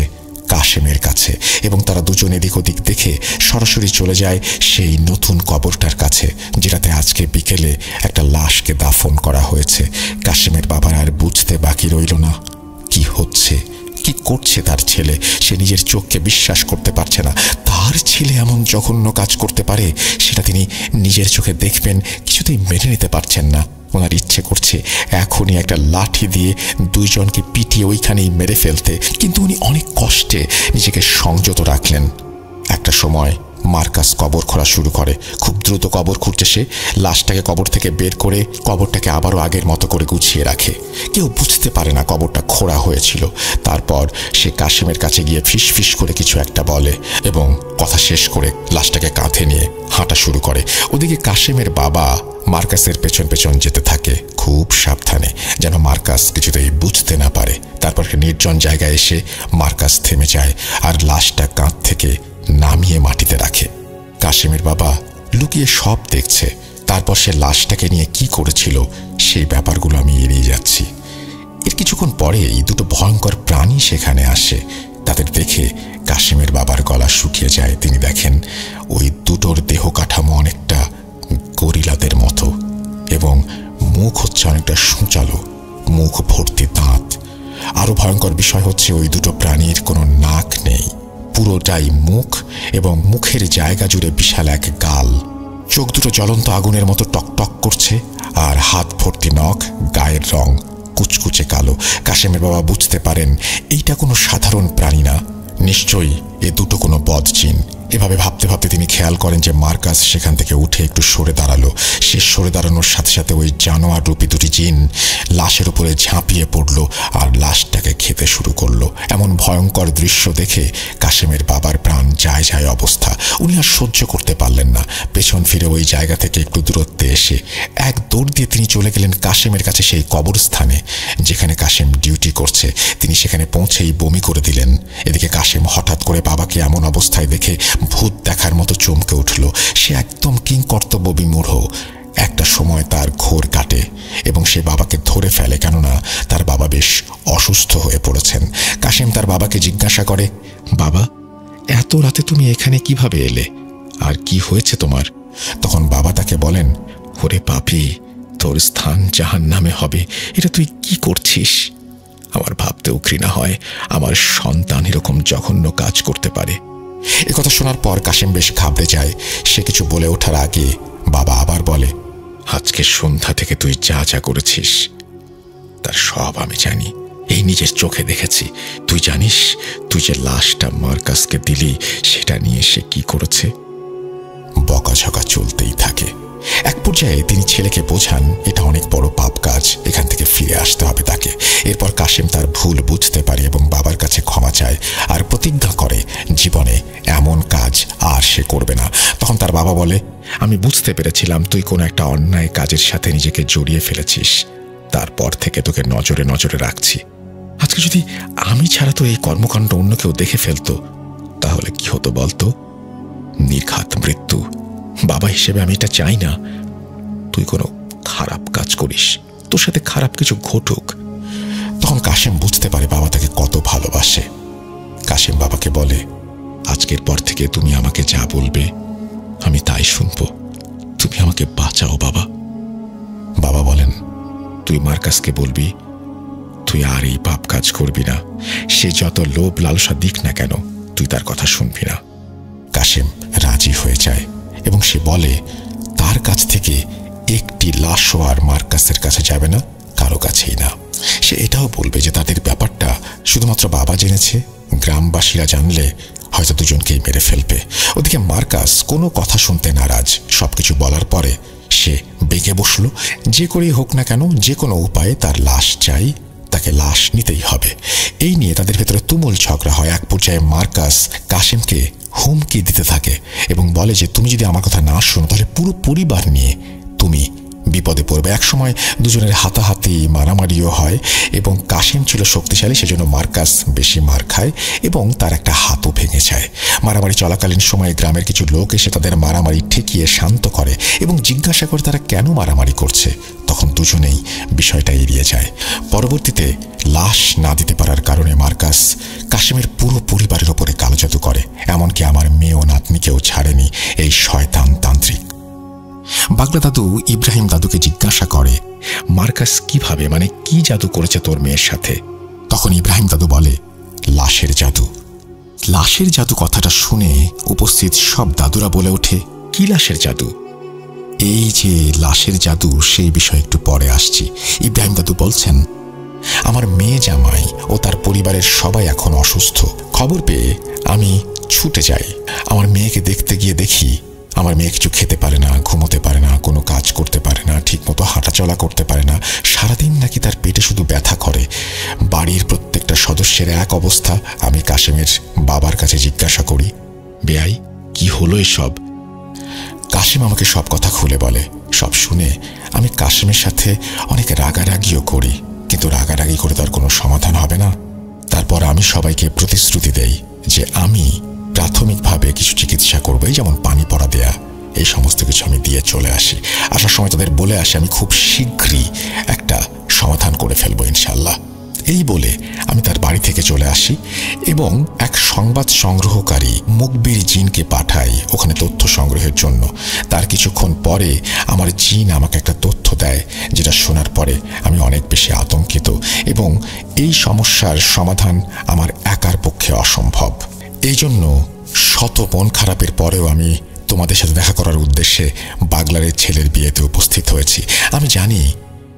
কাশেমের কাছে এবং তারা দুজন এদিক ওদিক দেখে সরাসরি চলে যায় সেই নতুন কবরটার কাছে, যেটাতে আজকে বিকেলে একটা লাশকে দাফন করা হয়েছে। কাশেমের বাবার আর বুঝতে বাকি রইল না কি হচ্ছে, কি করছে তার ছেলে। সে নিজের চোখকে বিশ্বাস করতে পারছে না। তার ছেলে এমন জঘন্য কাজ করতে পারে সেটা তিনি নিজের চোখে দেখবেন কিছুতেই মেনে নিতে পারছেন না। ওনার ইচ্ছে করছে এখনই একটা লাঠি দিয়ে দুইজনকে পিটিয়ে ওইখানেই মেরে ফেলতে, কিন্তু উনি অনেক কষ্টে নিজেকে সংযত রাখলেন। একটা সময় মার্কাস কবর খোঁড়া শুরু করে। খুব দ্রুত কবর খুঁড়ছে সে। লাশটাকে কবর থেকে বের করে কবরটাকে আবারও আগের মতো করে গুছিয়ে রাখে। কেউ বুঝতে পারে না কবরটা খোঁড়া হয়েছিল। তারপর সে কাশেমের কাছে গিয়ে ফিস ফিস করে কিছু একটা বলে এবং কথা শেষ করে লাশটাকে কাঁধে নিয়ে হাঁটা শুরু করে। ওদিকে কাশেমের বাবা মার্কাসের পেছন পেছন যেতে থাকে খুব সাবধানে, যেন মার্কাস কিছুতেই বুঝতে না পারে। তারপর নির্জন জায়গায় এসে মার্কাস থেমে যায় আর লাশটা কাঁধ থেকে নামিয়ে মাটিতে রাখে। কাশেমের বাবা লুকিয়ে সব দেখছে। তারপর সে লাশটাকে নিয়ে কি করেছিল সেই ব্যাপারগুলো আমি এড়িয়ে যাচ্ছি। এর কিছুক্ষণ পরেই দুটো ভয়ঙ্কর প্রাণী সেখানে আসে। তাদের দেখে কাশেমের বাবার গলা শুকিয়ে যায়। তিনি দেখেন ওই দুটোর দেহ কাঠামো অনেকটা গরিলাদের মতো এবং মুখ হচ্ছে অনেকটা সূচালো, মুখ ভর্তি দাঁত। আরো ভয়ঙ্কর বিষয় হচ্ছে ওই দুটো প্রাণীর কোনো নাক নেই, পুরোটাই মুখ এবং মুখের জায়গা জুড়ে বিশাল এক গাল। চোখ দুটো জ্বলন্ত আগুনের মতো টকটক করছে আর হাত ভর্তি নখ, গায়ের রং কুচকুচে কালো। কাশেমের বাবা বুঝতে পারেন এইটা কোনো সাধারণ প্রাণী না, নিশ্চয়ই এ দুটো কোনো বদ জিন। এভাবে ভাবতে ভাবতে তিনি খেয়াল করেন যে মার্কাস সেখান থেকে উঠে একটু সরে দাঁড়ালো। সে সরে দাঁড়ানোর সাথে সাথে ওই জানোয়ার রূপী দুটি জিন লাশের উপরে ঝাঁপিয়ে পড়লো আর লাশটাকে খেতে শুরু করলো। এমন ভয়ঙ্কর দৃশ্য দেখে কাশেমের বাবার প্রাণ যায় যায় অবস্থা। উনি আর সহ্য করতে পারলেন না। পেছন ফিরে ওই জায়গা থেকে একটু দূরত্বে এসে এক দৌড় দিয়ে তিনি চলে গেলেন কাশেমের কাছে, সেই কবরস্থানে যেখানে কাশেম ডিউটি করছে। তিনি সেখানে পৌঁছেই বমি করে দিলেন। এদিকে কাশেম হঠাৎ করে বাবাকে এমন অবস্থায় দেখে ভূত দেখার মতো চমকে উঠল। সে একদম কিংকর্তব্য বিমূঢ়। একটা সময় তার ঘোর কাটে এবং সে বাবাকে ধরে ফেলে, কেননা তার বাবা বেশ অসুস্থ হয়ে পড়েছেন। কাশেম তার বাবাকে জিজ্ঞাসা করে, বাবা, এত রাতে তুমি এখানে কিভাবে এলে, আর কি হয়েছে তোমার? তখন বাবা তাকে বলেন, ওরে পাপী, তোর স্থান জাহান্নামে হবে। এটা তুই কি করছিস? আমার ভাবতেও ঘৃণা হয় আমার সন্তান এরকম জঘন্য কাজ করতে পারে। একথা শোনার পর কাশেম বেশ ঘাবড়ে যায়। সে কিছু বলে ওঠার আগে বাবা আবার বলে, আজকে সন্ধ্যা থেকে তুই যা যা করেছিস তার সব আমি জানি, এই নিজের চোখে দেখেছি। তুই জানিস তুই যে লাশটা মার্কাসকে দিলি সেটা নিয়ে সে কি করেছে? বকাঝকা চলতেই থাকে। এক পর্যায়ে তিনি ছেলেকে বোঝান এটা অনেক বড় পাপ কাজ, এখান থেকে ফিরে আসতে হবে তাকে। এরপর কাশেম তার ভুল বুঝতে পারে এবং বাবার কাছে ক্ষমা চায় আর প্রতিজ্ঞা করে জীবনে এমন কাজ আর সে করবে না। তখন তার বাবা বলে, আমি বুঝতে পেরেছিলাম তুই কোনো একটা অন্যায় কাজের সাথে নিজেকে জড়িয়ে ফেলেছিস। তারপর থেকে তোকে নজরে নজরে রাখছি। আজকে যদি আমি ছাড়া তো এই কর্মকাণ্ড অন্য কেউ দেখে ফেলতো তাহলে কি হতো বলতো? নির্ঘাত মৃত্যু। বাবা হিসেবে আমি এটা চাই না তুই কোনো খারাপ কাজ করিস, তোর সাথে খারাপ কিছু ঘটুক। তখন কাশেম বুঝতে পারে বাবা তাকে কত ভালোবাসে। কাশেম বাবাকে বলে, আজকের পর থেকে তুমি আমাকে যা বলবে আমি তাই শুনবো। তুমি আমাকে বাঁচাও বাবা। বাবা বলেন, তুই মার্কাসকে বলবি তুই আর এই পাপ কাজ করবি না। সে যত লোভ লালসা দিক না কেন তুই তার কথা শুনবি না। কাশেম রাজি হয়ে যায় এবং সে বলে তার কাছ থেকে একটি লাশও আর মার্কাসের কাছে যাবে না, কারো কাছেই না। সে এটাও বলবে যে তাদের ব্যাপারটা শুধুমাত্র বাবা জেনেছে, গ্রামবাসীরা জানলে হয়তো দুজনকেই মেরে ফেলবে। ওদিকে মার্কাস কোনো কথা শুনতে নারাজ। সবকিছু বলার পরে সে বেগে বসল। যে করেই হোক না কেন, যে কোনো উপায়ে তার লাশ চাই, তাকে লাশ নিতেই হবে। এই নিয়ে তাদের ভেতরে তুমুল ঝগড়া হয়। এক পর্যায়ে মার্কাস কাশেমকে হুমকি দিতে থাকে এবং বলে যে তুমি যদি আমার কথা না শোনো তাহলে পুরো পরিবার নিয়ে তুমি বিপদে পড়বে। একসময় দুজনের হাতাহাতি মারামারিও হয় এবং কাশেম ছিল শক্তিশালী, সেজন্য মার্কাস বেশি মার খায় এবং তার একটা হাতও ভেঙে যায়। মারামারি চলাকালীন সময়ে গ্রামের কিছু লোক এসে তাদের মারামারি ঠেকিয়ে শান্ত করে এবং জিজ্ঞাসা করে তারা কেন মারামারি করছে। তখন দুজনেই বিষয়টা এড়িয়ে যায়। পরবর্তীতে লাশ না দিতে পারার কারণে মার্কাস কাশেমের পুরো পরিবারের ওপরে কালো জাদু করে, এমনকি আমার মেয়ে ও নাতনিকেও ছাড়েনি এই শয়তান তান্ত্রিক। বাগলা দাদু ইব্রাহিম দাদুকে জিজ্ঞাসা করে, মার্কাস কিভাবে, মানে কি জাদু করেছে তোর মেয়ের সাথে? তখন ইব্রাহিম দাদু বলে, লাশের জাদু। লাশের জাদু কথাটা শুনে উপস্থিত সব দাদুরা বলে ওঠে, কি লাশের জাদু? এই যে লাশের জাদু সেই বিষয়ে একটু পরে আসছি। ইব্রাহিম দাদু বলছেন, আমার মেয়ে জামাই ও তার পরিবারের সবাই এখন অসুস্থ। খবর পেয়ে আমি ছুটে যাই। আমার মেয়েকে দেখতে গিয়ে দেখি আমার মেয়ে কিছু খেতে পারে না, ঘুমোতে পারে না, কোনো কাজ করতে পারে না, ঠিকমতো হাঁটাচলা করতে পারে না। সারাদিন নাকি তার পেটে শুধু ব্যথা করে। বাড়ির প্রত্যেকটা সদস্যের এক অবস্থা। আমি কাশেমের বাবার কাছে জিজ্ঞাসা করি, বেয়াই কি হলো এসব? কাশেম আমাকে সব কথা খুলে বলে। সব শুনে আমি কাশেমের সাথে অনেক রাগারাগিও করি, কিন্তু রাগারাগি করে তার কোনো সমাধান হবে না। তারপর আমি সবাইকে প্রতিশ্রুতি দেই যে আমি প্রাথমিকভাবে কিছু চিকিৎসা করবো, যেমন পানি পড়া দেয়া, এই সমস্ত কিছু আমি দিয়ে চলে আসি। আসার সময় তাদের বলে আসি আমি খুব শীঘ্রই একটা সমাধান করে ফেলবো ইনশাল্লাহ। এই বলে আমি তার বাড়ি থেকে চলে আসি এবং এক সংবাদ সংগ্রহকারী মুকবির জিনকে পাঠাই ওখানে তথ্য সংগ্রহের জন্য। তার কিছুক্ষণ পরে আমার জিন আমাকে একটা তথ্য দেয়, যেটা শোনার পরে আমি অনেক বেশি আতঙ্কিত এবং এই সমস্যার সমাধান আমার একার পক্ষে অসম্ভব। এই জন্য শত মন খারাপের পরেও আমি তোমাদের সাথে দেখা করার উদ্দেশ্যে বাগলারের ছেলের বিয়েতে উপস্থিত হয়েছি। আমি জানি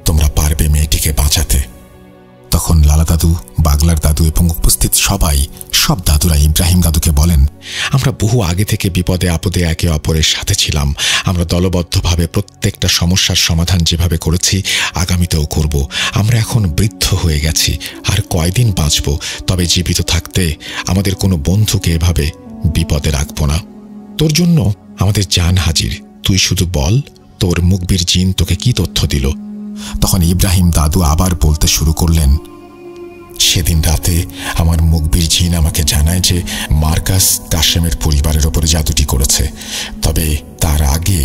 তোমরা পারবে মেয়েটিকে বাঁচাতে। তখন লালা দাদু, বাগলার দাদু এবং উপস্থিত সব দাদুরা ইব্রাহিম দাদুকে বলেন, আমরা বহু আগে থেকে বিপদে আপদে একে অপরের সাথে ছিলাম। আমরা দলবদ্ধভাবে প্রত্যেকটা সমস্যার সমাধান যেভাবে করেছি আগামীতেও করব। আমরা এখন বৃদ্ধ হয়ে গেছি, আর কয়দিন বাঁচব, তবে জীবিত থাকতে আমাদের কোনো বন্ধুকে এভাবে বিপদে রাখব না। তোর জন্য আমাদের জান হাজির, তুই শুধু বল তোর মুখবির জিন তোকে কি তথ্য দিল। তখন ইব্রাহিম দাদু আবার বলতে শুরু করলেন, সেদিন রাতে আমার মুখবির জিন আমাকে জানায় যে মার্কাস কাশেমের পরিবারের ওপরে জাদুটি করেছে। তবে তার আগে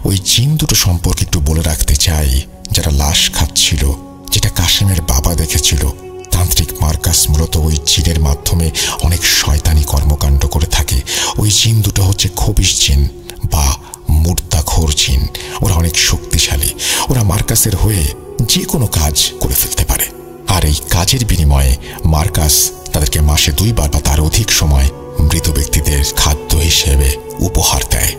ওই জিন দুটো সম্পর্কে একটু বলে রাখতে চাই, যারা লাশ খাচ্ছিল, যেটা কাশেমের বাবা দেখেছিল। তান্ত্রিক মার্কাস মূলত ওই জিনের মাধ্যমে অনেক শয়তানি কর্মকাণ্ড করে থাকে। ওই জিন দুটো হচ্ছে খবিশ জিন বা মুর্দাখোর জিন। ওরা অনেক শক্তিশালী। ওরা মার্কাসের হয়ে যে কোনো কাজ করে ফেলতে পারে, আর এই কাজের বিনিময়ে মার্কাস তাদেরকে মাসে 2 বার বা তার অধিক সময় মৃত ব্যক্তিদের খাদ্য হিসেবে উপহার দেয়।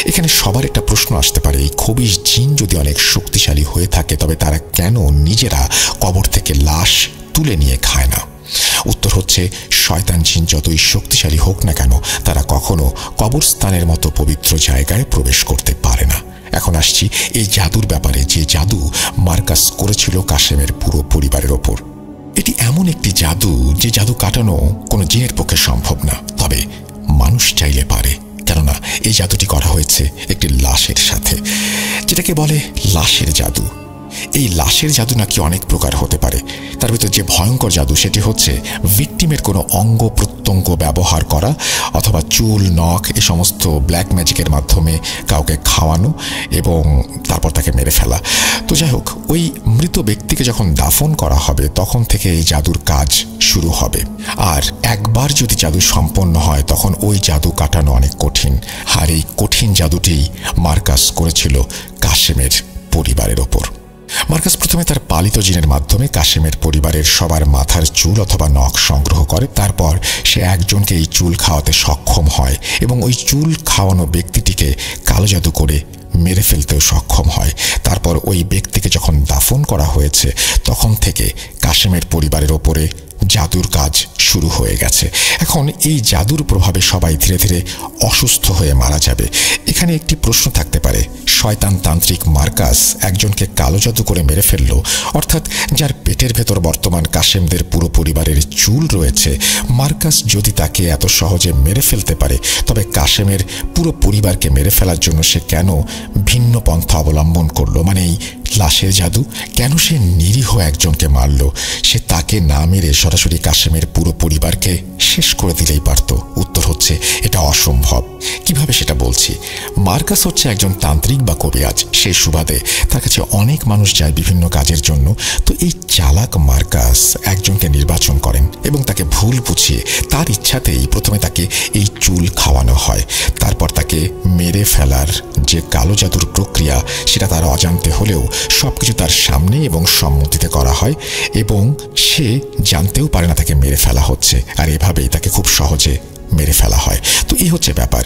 এখানে সবার একটা প্রশ্ন আসতে পারে, এই খবিশ জিন যদি অনেক শক্তিশালী হয়ে থাকে তবে তারা কেন নিজেরা কবর থেকে লাশ তুলে নিয়ে খায় না? উত্তর হচ্ছে, শয়তান জিন যতই শক্তিশালী হোক না কেন তারা কখনো কবরস্থানের মতো পবিত্র জায়গায় প্রবেশ করতে পারে না। এখন আসছি এই জাদুর ব্যাপারে, যে জাদু মার্কাস করেছিল কাশেমের পুরো পরিবারের ওপর। এটি এমন একটি জাদু যে জাদু কাটানো কোনো জিনের পক্ষে সম্ভব না, তবে মানুষ চাইলে পারে। কেননা এই জাদুটি করা হয়েছে একটি লাশের সাথে, যেটাকে বলে লাশের জাদু। এই লাশের জাদু নাকি অনেক প্রকার হতে পারে। তার ভিতর যে ভয়ঙ্কর জাদু সেটি হচ্ছে ভিকটিমের কোনো অঙ্গ প্রত্যঙ্গ ব্যবহার করা, অথবা চুল, নখ, এ সমস্ত ব্ল্যাক ম্যাজিকের মাধ্যমে কাউকে খাওয়ানো এবং তারপর তাকে মেরে ফেলা। তো যাই হোক, ওই মৃত ব্যক্তিকে যখন দাফন করা হবে তখন থেকে এই জাদুর কাজ শুরু হবে। আর একবার যদি জাদু সম্পন্ন হয় তখন ওই জাদু কাটানো অনেক কঠিন। আর এই কঠিন জাদুটি মার্কাস করেছিল কাশেমের পরিবারের ওপর। মার্কাস প্রথমে তার পালিত জিনের মাধ্যমে কাশেমের পরিবারের সবার মাথার চুল অথবা নখ সংগ্রহ করে। তারপর সে একজনকে এই চুল খাওয়াতে সক্ষম হয় এবং ওই চুল খাওয়ানো ব্যক্তিটিকে কালো জাদু করে মেরে ফেলতেও সক্ষম হয়। তারপর ওই ব্যক্তিকে যখন দাফন করা হয়েছে তখন থেকে কাশেমের পরিবারের ওপরে জাদুর কাজ শুরু হয়ে গেছে। এখন এই জাদুর প্রভাবে সবাই ধীরে ধীরে অসুস্থ হয়ে মারা যাবে। এখানে একটি প্রশ্ন থাকতে পারে, শয়তান তান্ত্রিক মার্কাস একজনকে কালো জাদু করে মেরে ফেলল, অর্থাৎ যার পেটের ভেতর বর্তমান কাশেমদের পুরো পরিবারের চুল রয়েছে, মার্কাস যদি তাকে এত সহজে মেরে ফেলতে পারে তবে কাশেমের পুরো পরিবারকে মেরে ফেলার জন্য সে কেন ভিন্ন পন্থা অবলম্বন করলো? মানে এই লাশের জাদু কেন সে নিরীহ একজনকে মারল? সে তাকে না মেরে সরাসরি কাশেমের পুরো পরিবারকে শেষ করে দিলেই পারত। উত্তর হচ্ছে এটা অসম্ভব। কিভাবে সেটা বলছি। মার্কাস হচ্ছে একজন তান্ত্রিক বা কবিরাজ, সেই সুবাদে তার কাছে অনেক মানুষ যায় বিভিন্ন কাজের জন্য। তো এই চালাক মার্কাস একজনকে নির্বাচন করেন এবং তাকে ভুল বুঝিয়ে তার ইচ্ছাতেই প্রথমে তাকে এই চুল খাওয়ানো হয়। তারপর তাকে মেরে ফেলার যে কালো জাদুর প্রক্রিয়া সেটা তার অজান্তে হলেও সবকিছু তার সামনে এবং সম্মতিতে করা হয় এবং সে জানতেও পারে না তাকে মেরে ফেলা হচ্ছে, আর এভাবেই তাকে খুব সহজে মেরে ফেলা হয়। তো এই হচ্ছে ব্যাপার।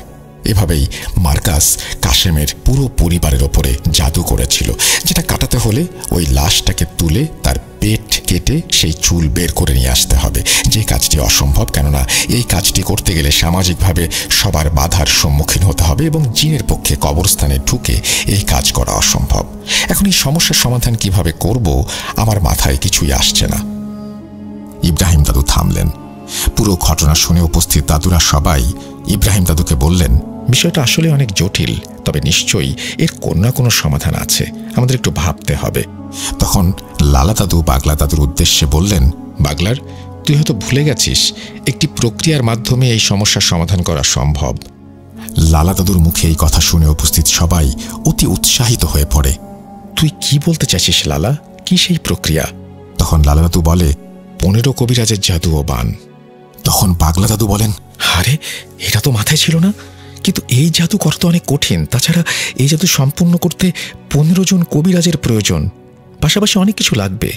এভাবেই মার্কাস কাশেমের পুরো পরিবারের ওপরে জাদু করেছিল, যেটা কাটাতে হলে ওই লাশটাকে তুলে তার পেট কেটে সেই চুল বের করে নিয়ে আসতে হবে, যে কাজটি অসম্ভব। কেননা এই কাজটি করতে গেলে সামাজিকভাবে সবার বাধার সম্মুখীন হতে হবে এবং জিনের পক্ষে কবরস্থানে ঢুকে এই কাজ করা অসম্ভব। এখন এই সমস্যার সমাধান কিভাবে করব আমার মাথায় কিছুই আসছে না। ইব্রাহিম দাদু থামলেন। পুরো ঘটনা শুনে উপস্থিত দাদুরা সবাই ইব্রাহিম দাদুকে বললেন, বিষয়টা আসলে অনেক জটিল, তবে নিশ্চয়ই এর কোনো না কোনো সমাধান আছে, আমাদের একটু ভাবতে হবে। তখন লালা দাদু বাগলা দাদুর উদ্দেশ্যে বললেন, বাগলার, তুই হয়তো ভুলে গেছিস একটি প্রক্রিয়ার মাধ্যমে এই সমস্যার সমাধান করা সম্ভব। লালা দাদুর মুখে এই কথা শুনে উপস্থিত সবাই অতি উৎসাহিত হয়ে পড়ে। তুই কি বলতে চাইছিস লালা? কি সেই প্রক্রিয়া? তখন লালা দাদু বলে, 15 কবিরাজের জাদু ও বান। তখন পাগলা দাদু বলেন, আরে এটা তো মাথায় ছিল না, কিন্তু এই জাদু করা তো অনেক কঠিন। তাছাড়া এই জাদু সম্পূর্ণ করতে 15 জন কবিরাজের প্রয়োজন, পাশাপাশি অনেক কিছু লাগবে।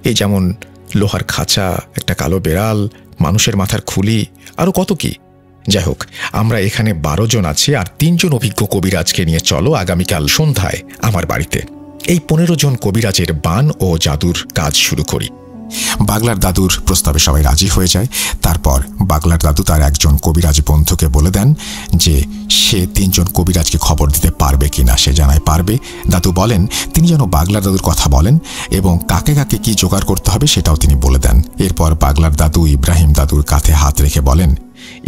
এই যেমন লোহার খাঁচা, একটা কালো বেড়াল, মানুষের মাথার খুলি, আরো কত কি। যাই হোক, আমরা এখানে 12 জন আছি, আর 3 জন অভিজ্ঞ কবিরাজকে নিয়ে চলো আগামীকাল সন্ধ্যায় আমার বাড়িতে। এই 15 জন কবিরাজের বান ও জাদুর কাজ শুরু করি। বাগলার দাদুর প্রস্তাবে সবাই রাজি হয়ে যায়। তারপর বাগলার দাদু তার একজন কবিরাজ বন্ধুকে বলে দেন যে সে 3 জন কবিরাজকে খবর দিতে পারবে কিনা। সে জানায় পারবে। দাদু বলেন তিনি যেন বাগলার দাদুর কথা বলেন এবং কাকে কাকে কি জোগাড় করতে হবে সেটাও তিনি বলে দেন। এরপর বাগলার দাদু ইব্রাহিম দাদুর কাঁধে হাত রেখে বলেন,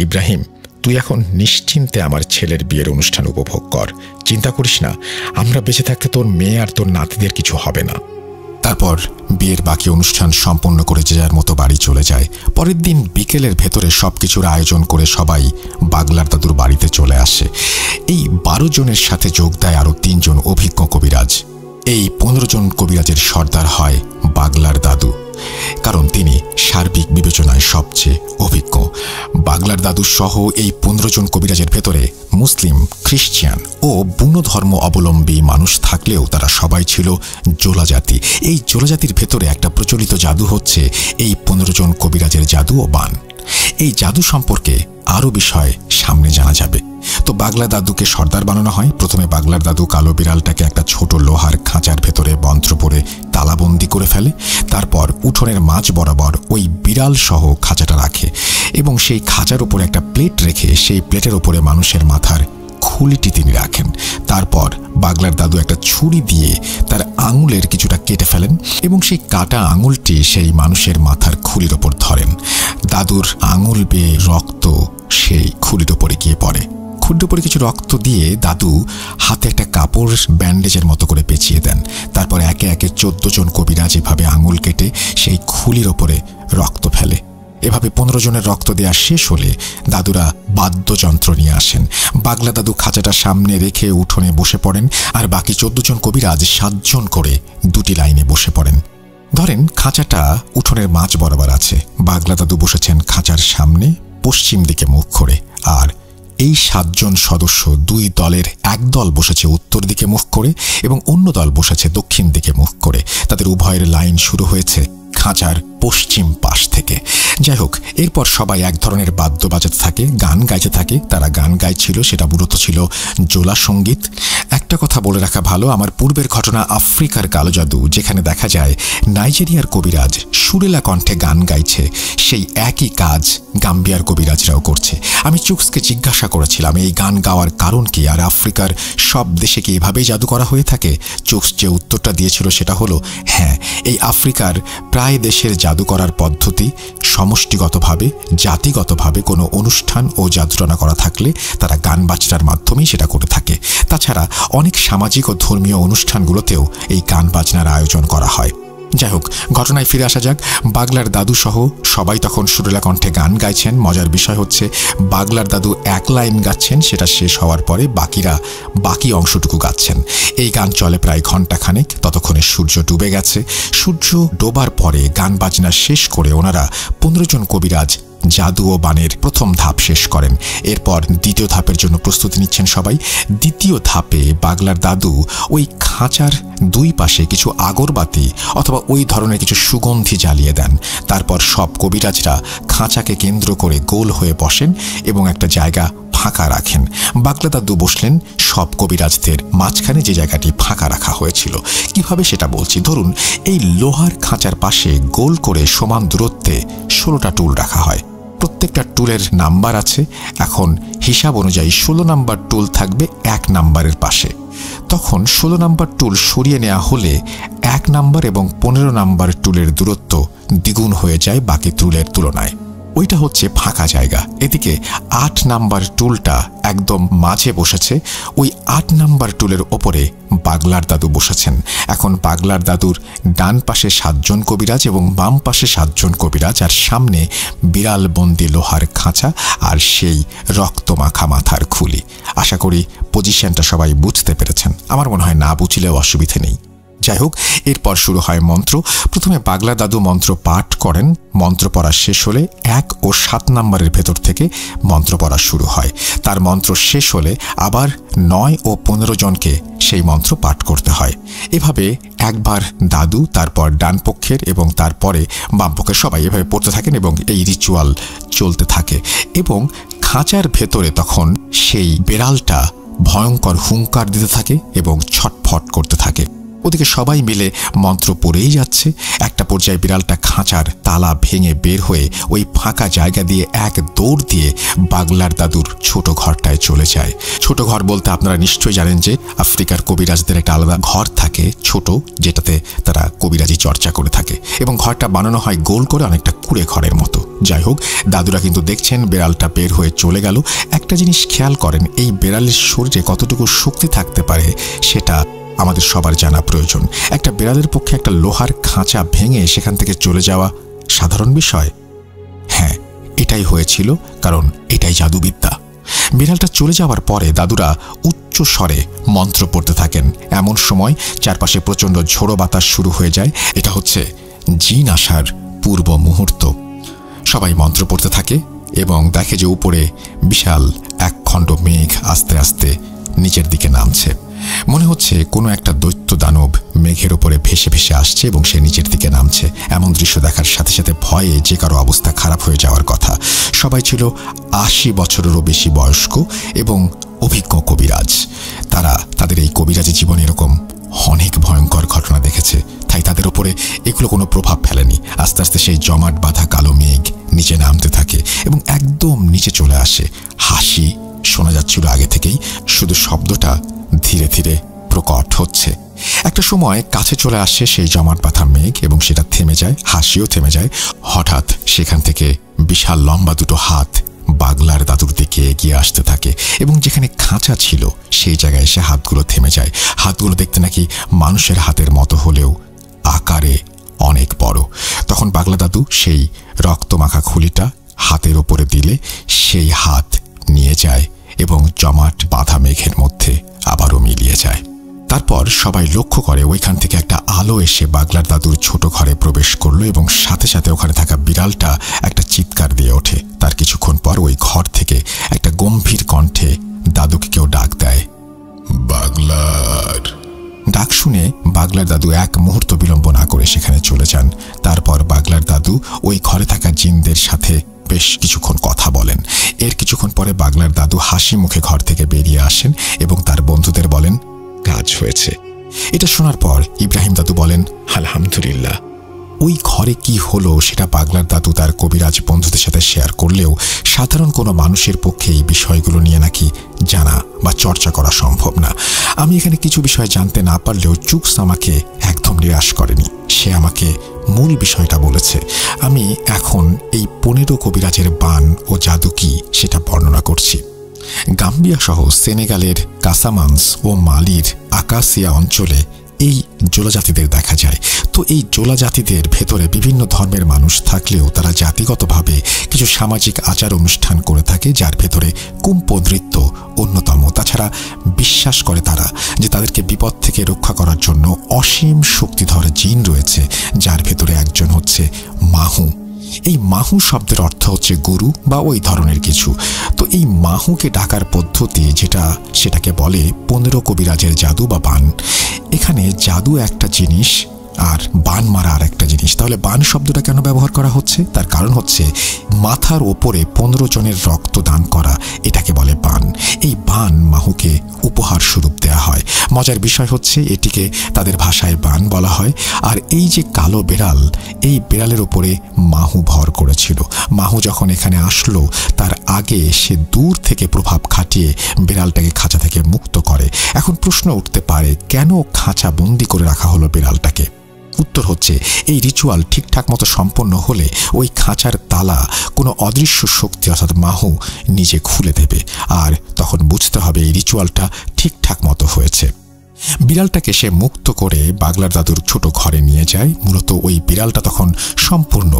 ইব্রাহিম, তুই এখন নিশ্চিন্তে আমার ছেলের বিয়ের অনুষ্ঠান উপভোগ কর। চিন্তা করিস না, আমরা বেঁচে থাকতে তোর মেয়ে আর তোর নাতিদের কিছু হবে না। তারপর বিয়ের বাকি অনুষ্ঠান সম্পন্ন করে যে যার মতো বাড়ি চলে যায়। পরের দিন বিকেলের ভেতরে সবকিছুর আয়োজন করে সবাই বাগলার দাদুর বাড়িতে চলে আসে। এই 12 জনের সাথে যোগ দেয় আরও 3 জন অভিজ্ঞ কবিরাজ। এই 15 জন কবিরাজের সর্দার হয় বাগলার দাদু, কারণ তিনি সার্বিক বিবেচনায় সবচেয়ে অভিজ্ঞ। বাগলার দাদু সহ এই 15 জন কবিরাজের ভেতরে মুসলিম, খ্রিস্টান ও বুনো ধর্ম অবলম্বী মানুষ থাকলেও তারা সবাই ছিল জোলা জাতি। এই জোলা জাতির ভেতরে একটা প্রচলিত জাদু হচ্ছে এই 15 জন কবিরাজের জাদু ও বান। এই জাদু সম্পর্কে আরও বিষয় সামনে জানা যাবে। তো বাগলা দাদুকে সর্দার বানানো হয়। প্রথমে বাগলার দাদু কালো বিড়ালটাকে একটা ছোট লোহার খাঁচার ভেতরে মন্ত্র পড়ে তালাবন্দি করে ফেলে। তারপর উঠোনের মাঝ বরাবর ওই বিড়াল সহ খাঁচাটা রাখে এবং সেই খাঁচার উপরে একটা প্লেট রেখে সেই প্লেটের উপরে মানুষের মাথার খুলিটি তিনি রাখেন। তারপর বাগলার দাদু একটা ছুরি দিয়ে তার আঙুলের কিছুটা কেটে ফেলেন এবং সেই কাটা আঙুলটি সেই মানুষের মাথার খুলির ওপর ধরেন। দাদুর আঙুল বেয়ে রক্ত সেই খুলির ওপরে গিয়ে পড়ে। খুলির ওপরে কিছু রক্ত দিয়ে দাদু হাতে একটা কাপড় ব্যান্ডেজের মতো করে পেঁচিয়ে দেন। তারপর একে একে 14 জন কবিরাজ এভাবে আঙুল কেটে সেই খুলির ওপরে রক্ত ফেলে। এভাবে 15 জনের রক্ত দেওয়া শেষ হলে দাদুরা বাদ্যযন্ত্র নিয়ে আসেন। বাগলা দাদু খাঁচাটা সামনে রেখে উঠোনে বসে পড়েন আর বাকি 14 জন কবিরাজ 7 জন করে 2টি লাইনে বসে পড়েন। ধরেন খাঁচাটা উঠোনের মাঝ বরাবর আছে। বাগলা দাদু বসেছেন খাঁচার সামনে পশ্চিম দিকে মুখ করে, আর এই 7 জন সদস্য 2 দলের এক দল বসেছে উত্তর দিকে মুখ করে এবং অন্য দল বসেছে দক্ষিণ দিকে মুখ করে। তাদের উভয়ের লাইন শুরু হয়েছে খাঁচার পশ্চিম পাশ থেকে। যাই হোক, এরপর সবাই এক ধরনের বাদ্য বাজাতে থাকে, গান গাইতে থাকে। তারা গান গাইছিল, সেটা মূলত ছিল জোলা সঙ্গীত। একটা কথা বলে রাখা ভালো, আমার পূর্বের ঘটনা আফ্রিকার কালো জাদু, যেখানে দেখা যায় নাইজেরিয়ার কবিরাজ সুরেলা কণ্ঠে গান গাইছে, সেই একই কাজ গাম্বিয়ার কবিরাজরাও করছে। আমি চুক্সকে জিজ্ঞাসা করেছিলাম এই গান গাওয়ার কারণ কি, আর আফ্রিকার সব দেশে কি এভাবেই জাদু করা হয়ে থাকে? চুক্স যে উত্তরটা দিয়েছিল সেটা হলো হ্যাঁ, এই আফ্রিকার প্রায় দেশের জাদু করার পদ্ধতি সমষ্টিগতভাবে, জাতিগতভাবে কোনো অনুষ্ঠান ও জাদুটনা করা থাকলে তারা গান বাজনার মাধ্যমেই সেটা করে থাকে। তাছাড়া অনেক সামাজিক ও ধর্মীয় অনুষ্ঠানগুলোতেও এই গান বাজনার আয়োজন করা হয়। যাই হোক, ঘটনায় ফিরে আসা যাক। বাগলার দাদু সহ সবাই তখন সুরেলা কণ্ঠে গান গাইছেন। মজার বিষয় হচ্ছে বাগলার দাদু এক লাইন গাচ্ছেন, সেটা শেষ হওয়ার পরে বাকিরা বাকি অংশটুকু গাচ্ছেন। এই গান চলে প্রায় ঘণ্টাখানেক। ততক্ষণে সূর্য ডুবে গেছে। সূর্য ডোবার পরে গান বাজনা শেষ করে ওনারা 15 জন কবিরাজ জাদু ও বানের প্রথম ধাপ শেষ করেন। এরপর দ্বিতীয় ধাপের জন্য প্রস্তুতি নিচ্ছেন সবাই। দ্বিতীয় ধাপে বাগলার দাদু ওই খাঁচার 2 পাশে কিছু আগরবাতি অথবা ওই ধরনের কিছু সুগন্ধি জ্বালিয়ে দেন। তারপর সব কবিরাজরা খাঁচাকে কেন্দ্র করে গোল হয়ে বসেন এবং একটা জায়গা ফাঁকা রাখেন। বাগলা দাদু বসলেন সব কবিরাজদের মাঝখানে, যে জায়গাটি ফাঁকা রাখা হয়েছিল। কিভাবে সেটা বলছি। ধরুন এই লোহার খাঁচার পাশে গোল করে সমান দূরত্বে 16টা টুল রাখা হয়। প্রত্যেকটা টুলের নাম্বার আছে। এখন হিসাব অনুযায়ী 16 নাম্বার টুল থাকবে 1 নাম্বারের পাশে। তখন 16 নাম্বার টুল সরিয়ে নেওয়া হলে 1 নাম্বার এবং 15 নাম্বার টুলের দূরত্ব দ্বিগুণ হয়ে যায় বাকি টুলের তুলনায়। ওইটা হচ্ছে ফাঁকা জায়গা। এদিকে 8 নাম্বার টুলটা একদম মাঝে বসেছে। ওই 8 নাম্বার টুলের ওপরে বাগলার দাদু বসেছেন। এখন বাগলার দাদুর ডান পাশে 7 জন কবিরাজ এবং বাম পাশে 7 জন কবিরাজ, আর সামনে বিড়াল বন্দি লোহার খাঁচা আর সেই রক্তমাখা মাথার খুলি। আশা করি পজিশনটা সবাই বুঝতে পেরেছেন। আমার মনে হয় না বুঝলেও অসুবিধে নেই। যাই হোক, এরপর শুরু হয় মন্ত্র। প্রথমে বাগলা দাদু মন্ত্র পাঠ করেন। মন্ত্র পড়া শেষ হলে 1 ও 7 নাম্বারের ভেতর থেকে মন্ত্র পড়া শুরু হয়। তার মন্ত্র শেষ হলে আবার 9 ও 15 জনকে সেই মন্ত্র পাঠ করতে হয়। এভাবে একবার দাদু, তারপর ডান পক্ষের এবং তারপরে বাম পক্ষের সবাই এভাবে পড়তে থাকেন এবং এই রিচুয়াল চলতে থাকে। এবং খাঁচার ভেতরে তখন সেই বেড়ালটা ভয়ঙ্কর হুঙ্কার দিতে থাকে এবং ছটফট করতে থাকে। ওদিকে সবাই মিলে মন্ত্র পড়েই যাচ্ছে। একটা পর্যায়ে বিড়ালটা খাঁচার তালা ভেঙে বের হয়ে ওই ফাঁকা জায়গা দিয়ে এক দৌড় দিয়ে বাগলার দাদুর ছোট ঘরটায় চলে যায়। ছোট ঘর বলতে আপনারা নিশ্চয়ই জানেন যে আফ্রিকার কবিরাজদের একটা আলাদা ঘর থাকে ছোট, যেটাতে তারা কবিরাজি চর্চা করে থাকে, এবং ঘরটা বানানো হয় গোল করে, অনেকটা কুঁড়ে ঘরের মতো। যাই হোক, দাদুরা কিন্তু দেখছেন বিড়ালটা বের হয়ে চলে গেল। একটা জিনিস খেয়াল করেন, এই বিড়ালের শরীরে কতটুকু শক্তি থাকতে পারে সেটা আমাদের সবার জানা প্রয়োজন। একটা বিড়ালের পক্ষে একটা লোহার খাঁচা ভেঙে সেখান থেকে চলে যাওয়া সাধারণ বিষয়? হ্যাঁ, এটাই হয়েছিল, কারণ এটাই জাদুবিদ্যা। বিড়ালটা চলে যাওয়ার পরে দাদুরা উচ্চ স্বরে মন্ত্র পড়তে থাকেন। এমন সময় চারপাশে প্রচণ্ড ঝোড়ো বাতাস শুরু হয়ে যায়। এটা হচ্ছে জিন আসার পূর্ব মুহূর্ত। সবাই মন্ত্র পড়তে থাকে এবং দেখে যে উপরে বিশাল এক খণ্ড মেঘ আস্তে আস্তে নিচের দিকে নামছে। মনে হচ্ছে কোনো একটা দৈত্য দানব মেঘের উপরে ভেসে ভেসে আসছে এবং সে নিচের দিকে নামছে। এমন দৃশ্য দেখার সাথে সাথে ভয়ে যে কারো অবস্থা খারাপ হয়ে যাওয়ার কথা। সবাই ছিল 80 বছরেরও বেশি বয়স্ক এবং অভিজ্ঞ কবিরাজ। তারা তাদের এই কবিরাজি জীবনে এরকম অনেক ভয়ঙ্কর ঘটনা দেখেছে, তাই তাদের উপরে এগুলো কোনো প্রভাব ফেলেনি। আস্তে আস্তে সেই জমাট বাঁধা কালো মেঘ নিচে নামতে থাকে এবং একদম নিচে চলে আসে। হাসি শোনা যাচ্ছিল আগে থেকেই, শুধু শব্দটা ধীরে ধীরে প্রকট হচ্ছে। একটা সময় কাছে চলে আসে সেই জমাট বাঁধা মেঘ এবং সেটা থেমে যায়, হাসিও থেমে যায়। হঠাৎ সেখান থেকে বিশাল লম্বা দুটো হাত বাগলার দাদুর দিকে এগিয়ে আসতে থাকে এবং যেখানে খাঁচা ছিল সেই জায়গায় এসে হাতগুলো থেমে যায়। হাতগুলো দেখতে নাকি মানুষের হাতের মতো হলেও আকারে অনেক বড়। তখন বাগলা দাদু সেই রক্তমাখা খুলিটা হাতের ওপরে দিলে সেই হাত নিয়ে যায় এবং জমাট বাঁধা মেঘের মধ্যে আবারও মিলিয়ে যায়। তারপর সবাই লক্ষ্য করে ওইখান থেকে একটা আলো এসে বাগলার দাদুর ছোট ঘরে প্রবেশ করলো এবং সাথে সাথে ওখানে থাকা বিড়ালটা একটা চিৎকার দিয়ে ওঠে। তার কিছুক্ষণ পর ওই ঘর থেকে একটা গম্ভীর কণ্ঠে দাদুকে কেউ ডাক দেয়, বাগলার। ডাক শুনে বাগলার দাদু এক মুহূর্ত বিলম্ব না করে সেখানে চলে যান। তারপর বাগলার দাদু ওই ঘরে থাকা জিনদের সাথে বেশ কিছুক্ষণ কথা বলেন। এর কিছুক্ষণ পরে বাগলার দাদু হাসি মুখে ঘর থেকে বেরিয়ে আসেন এবং তার বন্ধুদের বলেন, কাজ হয়েছে। এটা শোনার পর ইব্রাহিম দাদু বলেন, আলহামদুলিল্লাহ। ওই ঘরে কি হলো সেটা বাগলার দাদু তার কবিরাজ বন্ধুদের সাথে শেয়ার করলেও সাধারণ কোনো মানুষের পক্ষে এই বিষয়গুলো নিয়ে নাকি জানা বা চর্চা করা সম্ভব না। আমি এখানে কিছু বিষয় জানতে না পারলেও চুকস আমাকে একদম নিরাশ করেনি। সে আমাকে মূল বিষয়টা বলেছে। আমি এখন এই 15 কবিরাজের বান ও জাদু কি সেটা বর্ণনা করছি। গাম্বিয়া সহ সেনেগালের কাসামান্স ও মালির আকাসিয়া অঞ্চলে এই জোলা জাতিদের দেখা যায়। তো এই জোলা জাতিদের ভেতরে বিভিন্ন ধর্মের মানুষ থাকলেও তারা জাতিগতভাবে কিছু সামাজিক আচার অনুষ্ঠান করে থাকে, যার ভেতরে কুম্প নৃত্য অন্যতম। তাছাড়া বিশ্বাস করে তারা যে তাদেরকে বিপদ থেকে রক্ষা করার জন্য অসীম শক্তিধর জিন রয়েছে, যার ভেতরে একজন হচ্ছে মাহু। এই মাহু শব্দের অর্থ হচ্ছে গুরু বা ওই ধরনের কিছু। তো এই মাহুকে ডাকার পদ্ধতি সেটাকে বলে 15 কবিরাজের জাদু বা বান। এখানে জাদু একটা জিনিস আর বান মারা আর একটা জিনিস। তাহলে বান শব্দটা কেন ব্যবহার করা হচ্ছে? তার কারণ হচ্ছে মাথার ওপরে 15 জনের রক্ত দান করা, এটাকে বলে বান। এই বান মাহুকে উপহার স্বরূপ দেয়া হয়। মজার বিষয় হচ্ছে এটিকে তাদের ভাষায় বান বলা হয়। আর এই যে কালো বিড়াল, এই বিড়ালের উপরে মাহু ভর করেছিল। মাহু যখন এখানে আসলো তার আগে সে দূর থেকে প্রভাব খাটিয়ে বিড়ালটাকে খাঁচা থেকে মুক্ত করে। এখন প্রশ্ন উঠতে পারে, কেন খাঁচা বন্দি করে রাখা হলো বিড়ালটাকে? উত্তর হচ্ছে, এই রিচুয়াল ঠিকঠাক মতো সম্পন্ন হলে ওই খাঁচার তালা কোনো অদৃশ্য শক্তি অর্থাৎ মাহু নিজে খুলে দেবে, আর তখন বুঝতে হবে এই রিচুয়ালটা ঠিকঠাক মতো হয়েছে। বিড়ালটাকে সে মুক্ত করে বাগলার দাদুর ছোট ঘরে নিয়ে যায়। মূলত ওই বিড়ালটা তখন সম্পূর্ণ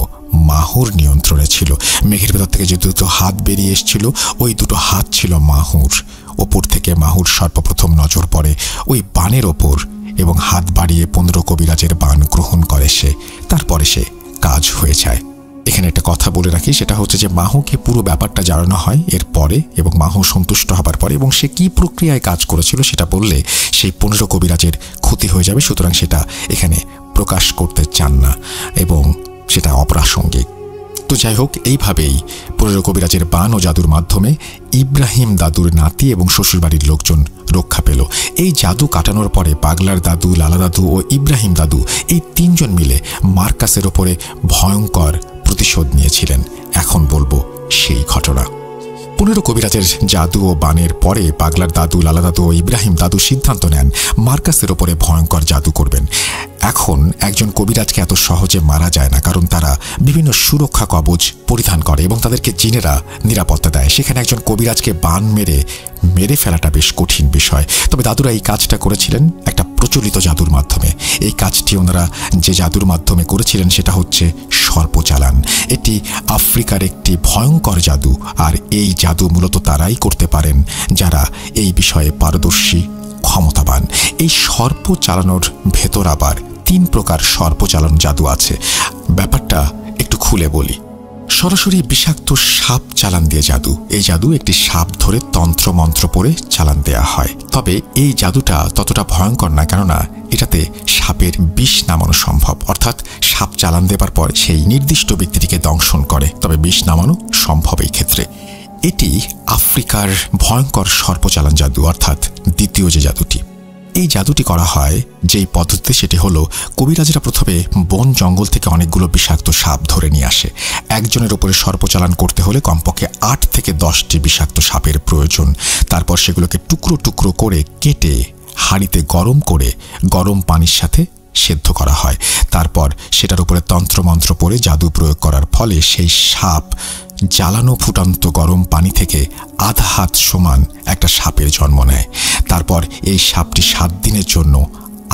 মাহুর নিয়ন্ত্রণে ছিল। মেঘের ভেতর থেকে যে দুটো হাত বেরিয়ে এসেছিল, ওই দুটো হাত ছিল মাহুর। ওপর থেকে মাহুর সর্বপ্রথম নজর পড়ে ওই বানের ওপর এবং হাত বাড়িয়ে 15 কবিরাজের বান গ্রহণ করে সে। তারপরে সে কাজ হয়ে যায়। এখানে একটা কথা বলে রাখি, সেটা হচ্ছে যে মাহুকে পুরো ব্যাপারটা জানানো হয় এর পরে, এবং মাহু সন্তুষ্ট হবার পরে, এবং সে কি প্রক্রিয়ায় কাজ করেছিল সেটা বললে সেই 15 কবিরাজের ক্ষতি হয়ে যাবে। সুতরাং সেটা এখানে প্রকাশ করতে চান না এবং সেটা অপ্রাসঙ্গিক। তো যাই হোক, এইভাবেই পুরো কবিরাজের বান ও জাদুর মাধ্যমে ইব্রাহিম দাদুর নাতি এবং শ্বশুরবাড়ির লোকজন রক্ষা পেল। এই জাদু কাটানোর পরে পাগলার দাদু, লালা দাদু ও ইব্রাহিম দাদু এই তিনজন মিলে মার্কাসের ওপরে ভয়ঙ্কর প্রতিশোধ নিয়েছিলেন। এখন বলবো সেই ঘটনা। 15 কবিরাজের জাদু ও বানের পরে পাগলার দাদু, লালা দাদু ও ইব্রাহিম দাদু সিদ্ধান্ত নেন মার্কাসের ওপরে ভয়ঙ্কর জাদু করবেন। এখন একজন কবিরাজকে এত সহজে মারা যায় না, কারণ তারা বিভিন্ন সুরক্ষা কবচ পরিধান করে এবং তাদেরকে জিনেরা নিরাপত্তা দেয়। সেখানে একজন কবিরাজকে বান মেরে ফেলাটা বেশ কঠিন বিষয়। তবে দাদুরা এই কাজটা করেছিলেন একটা প্রচলিত জাদুর মাধ্যমে। এই কাজটি ওনারা যে জাদুর মাধ্যমে করেছিলেন সেটা হচ্ছে সর্পচালান। এটি আফ্রিকার একটি ভয়ঙ্কর জাদু, আর এই জাদু মূলত তারাই করতে পারেন যারা এই বিষয়ে পারদর্শী, ক্ষমতাবান। এই সর্প চালানোর ভেতর আবার 3 প্রকার সর্প চালান জাদু আছে। ব্যাপারটা একটু খুলে বলি। সরাসরি বিষাক্ত সাপ চালান দিয়ে জাদু। এই জাদু একটি সাপ ধরে তন্ত্র মন্ত্র পড়ে চালান দেয়া হয়। তবে এই জাদুটা ততটা ভয়ঙ্কর না, কেননা এটাতে সাপের বিষ নামানো সম্ভব। অর্থাৎ সাপ চালান দেবার পর সেই নির্দিষ্ট ব্যক্তিটিকে দংশন করে, তবে বিষ নামানো সম্ভব এই ক্ষেত্রে। এটি আফ্রিকার ভয়ঙ্কর সর্পচালান জাদু, অর্থাৎ দ্বিতীয় যে জাদুটি। এই জাদুটি করা হয় যেই পদ্ধতিতে, সেটি হলো কবিরাজরা প্রথমে বন জঙ্গল থেকে অনেকগুলো বিষাক্ত সাপ ধরে নিয়ে আসে। একজনের উপরে সর্পচালান করতে হলে কমপক্ষে 8 থেকে 10টি বিষাক্ত সাপের প্রয়োজন। তারপর সেগুলোকে টুকরো টুকরো করে কেটে হাঁড়িতে গরম করে গরম পানির সাথে সেদ্ধ করা হয়। তারপর সেটার উপরে তন্ত্রমন্ত্র পড়ে জাদু প্রয়োগ করার ফলে সেই সাপ জ্বালানো ফুটন্ত গরম পানি থেকে আধা হাত সমান একটা সাপের জন্ম নেয়। তারপর এই সাপটি 7 দিনের জন্য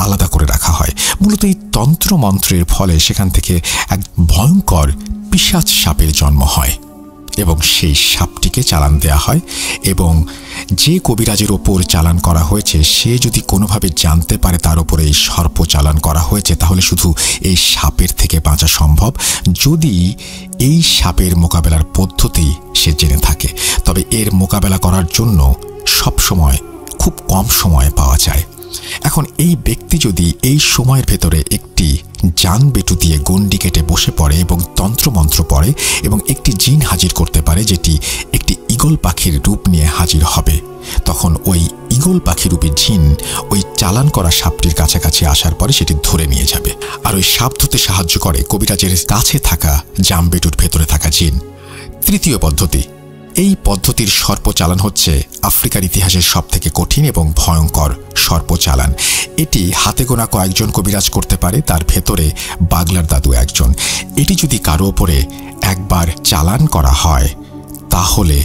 আলাদা করে রাখা হয়। মূলত এই তন্ত্রমন্ত্রের ফলে সেখান থেকে এক ভয়ঙ্কর পিশাচ সাপের জন্ম হয় এবং সেই সাপটিকে চালান দেয়া হয়। এবং যে কবিরাজের ওপর চালান করা হয়েছে সে যদি কোনোভাবে জানতে পারে তার উপরে এই সর্প চালান করা হয়েছে, তাহলে শুধু এই সাপের থেকে বাঁচা সম্ভব যদি এই সাপের মোকাবেলার পদ্ধতি সে জেনে থাকে। তবে এর মোকাবেলা করার জন্য সবসময় খুব কম সময় পাওয়া যায়। এখন এই ব্যক্তি যদি এই সময়ের ভেতরে একটি জান বেটু দিয়ে গন্ডি কেটে বসে পড়ে এবং তন্ত্রমন্ত্র পড়ে এবং একটি জিন হাজির করতে পারে, যেটি একটি ঈগল পাখির রূপ নিয়ে হাজির হবে, তখন ওই ঈগল পাখিরূপী জিন ওই চালান করা সাপটির কাছাকাছি আসার পরে সেটি ধরে নিয়ে যাবে। আর ওই সাপ ধরতে সাহায্য করে কবিরাজের কাছে থাকা জামবেটুর ভেতরে থাকা জিন। তৃতীয় পদ্ধতি। এই পদ্ধতির সর্পচালান হচ্ছে আফ্রিকার ইতিহাসের সবথেকে কঠিন এবং ভয়ঙ্কর সর্পচালান। এটি হাতে গোনা কয়েকজন কবিরাজ করতে পারে, তার ভেতরে পাগলার দাদু একজন। এটি যদি কারো ওপরে একবার চালান করা হয় তাহলে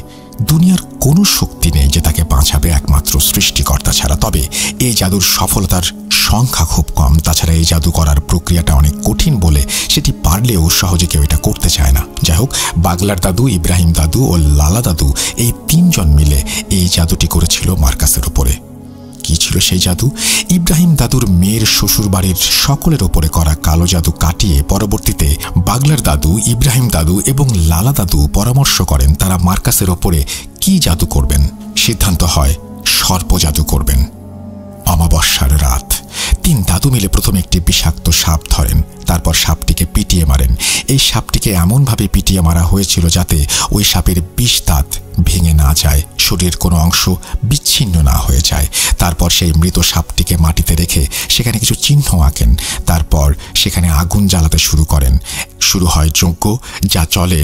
দুনিয়ার কোনো শক্তি নেই যে তাকে বাঁচাবে, একমাত্র সৃষ্টিকর্তা ছাড়া। তবে এই জাদুর সফলতার সংখ্যা খুব কম। তাছাড়া এই জাদু করার প্রক্রিয়াটা অনেক কঠিন বলে সেটি পারলেও সহজে কেউ এটা করতে চায় না। যাই হোক, পাগলার দাদু, ইব্রাহিম দাদু ও লালা দাদু এই 3 জন মিলে এই জাদুটি করেছিল মার্কাসের উপরে। কি ছিল সেই জাদু? ইব্রাহিম দাদুর মেয়ের শ্বশুর বাড়ির সকলের ওপরে করা কালো জাদু কাটিয়ে পরবর্তীতে পাগলার দাদু, ইব্রাহিম দাদু এবং লালা দাদু পরামর্শ করেন তারা মার্কাসের ওপরে কি জাদু করবেন। সিদ্ধান্ত হয় সর্প জাদু করবেন। অমাবস্যার রাত 3 দাদু মিলে প্রথমে একটি বিষাক্ত সাপ ধরেন, তারপর সাপটিকে পিটিয়ে মারেন। এই সাপটিকে এমনভাবে পিটিয়ে মারা হয়েছিল যাতে ওই সাপের বিষ দাঁত ভেঙে না যায়, শরীরের কোনো অংশ বিচ্ছিন্ন না হয়ে যায়। তারপর সেই মৃত সাপটিকে মাটিতে রেখে সেখানে কিছু চিহ্ন আঁকেন। তারপর সেখানে আগুন জ্বালাতে শুরু করেন। শুরু হয় যজ্ঞ, যা চলে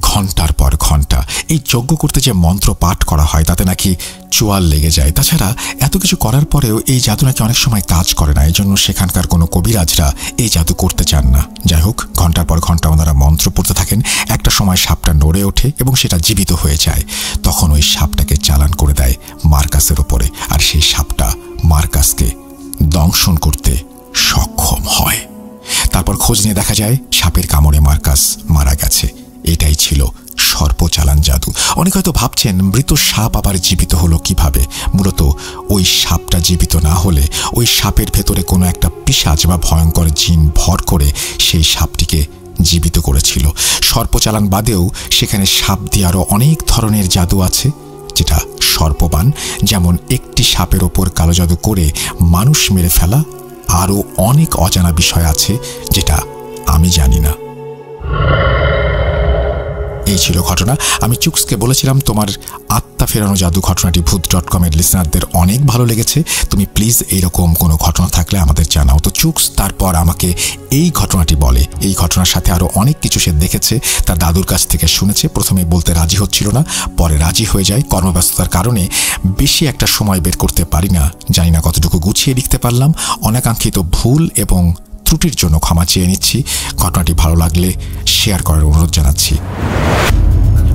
ঘন্টার পর ঘন্টা। এই যজ্ঞ করতে যে মন্ত্র পাঠ করা হয় তাতে নাকি চোয়াল লেগে যায়। তাছাড়া এত কিছু করার পরেও এই জাদু নাকি অনেক সময় কাজ করে না, এই জন্য সেখানকার কোনো কবিরাজরা এই জাদু করতে চান না। যাই হোক, ঘন্টার পর ঘন্টা ওনারা মন্ত্র পড়তে থাকেন। একটা সময় সাপটা নড়ে ওঠে এবং সেটা জীবিত হয়ে যায়। তখন ওই সাপটাকে চালান করে দেয় মার্কাসের ওপরে, আর সেই সাপটা মার্কাসকে দংশন করতে সক্ষম হয়। তারপর খোঁজ নিয়ে দেখা যায় সাপের কামড়ে মার্কাস মারা গেছে। এটাই ছিল সর্পচালান জাদু। অনেকে হয়তো ভাবছেন মৃত সাপ আবার জীবিত হলো কিভাবে। মূলত ওই সাপটা জীবিত না হলে ওই সাপের ভেতরে কোনো একটা পিশাচ বা ভয়ঙ্কর জিন ভর করে সেই সাপটিকে জীবিত করেছিল। সর্পচালান বাদেও সেখানে সাপ দিয়ে আরও অনেক ধরনের জাদু আছে যেটা সর্পবান, যেমন একটি সাপের ওপর কালো জাদু করে মানুষ মেরে ফেলা। আরও অনেক অজানা বিষয় আছে যেটা আমি জানি না। এই ছিল ঘটনা। আমি চুকসকে বলেছিলাম তোমার আত্মা ফেরানো জাদু ঘটনাটি ভূত.com এর লিসনারদের অনেক ভালো লেগেছে, তুমি প্লিজ এইরকম কোনো ঘটনা থাকলে আমাদের জানাও। তো চুকস তারপর আমাকে এই ঘটনাটি বলে। এই ঘটনার সাথে আরও অনেক কিছু সে দেখেছে, তার দাদুর কাছ থেকে শুনেছে। প্রথমে বলতে রাজি হচ্ছিল না, পরে রাজি হয়ে যায়। কর্মব্যস্ততার কারণে বেশি একটা সময় বের করতে পারি না, জানি না কতটুকু গুছিয়ে লিখতে পারলাম। অনাকাঙ্ক্ষিত ভুল এবং ত্রুটির জন্য ক্ষমা চেয়ে নিচ্ছি। ঘটনাটি ভালো লাগলে শেয়ার করার অনুরোধ জানাচ্ছি।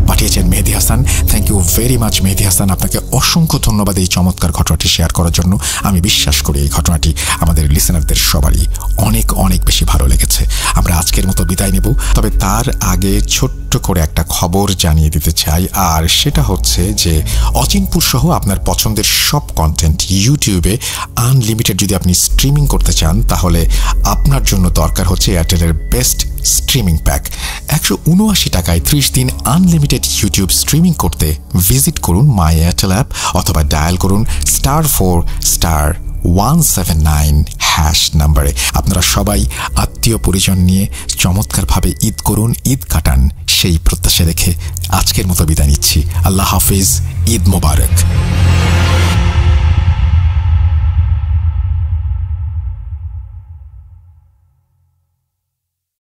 পাঠিয়েছেন Mehedi Hasan. Thank you very much Mehedi Hasan, আপনাকে অসংখ্য ধন্যবাদ এই চমৎকার ঘটনাটি শেয়ার করার জন্য। আমি বিশ্বাস করি এই ঘটনাটি আমাদের লিসেনারদের সবারই অনেক অনেক বেশি ভালো লেগেছে। আমরা আজকের মতো বিদায় নেব, তবে তার আগে ছোট্ট করে একটা খবর জানিয়ে দিতে চাই, আর সেটা হচ্ছে যে অচিনপুর সহ আপনার পছন্দের সব কন্টেন্ট ইউটিউবে আনলিমিটেড যদি আপনি স্ট্রিমিং করতে চান, তাহলে আপনার জন্য দরকার হচ্ছে এয়ারটেলের বেস্ট স্ট্রিমিং প্যাক। 179 টাকায় 30 দিন আনলিমিটেড ইউটিউব স্ট্রিমিং করতে ভিজিট করুন মাই এয়ারটেল অ্যাপ অথবা ডায়াল করুন *4*179# নাম্বারে। আপনারা সবাই আত্মীয় পরিজন নিয়ে চমৎকারভাবে ঈদ করুন, ঈদ কাটান, সেই প্রত্যাশা রেখে আজকের মতো বিদায় নিচ্ছি। আল্লাহ হাফিজ, ঈদ মোবারক।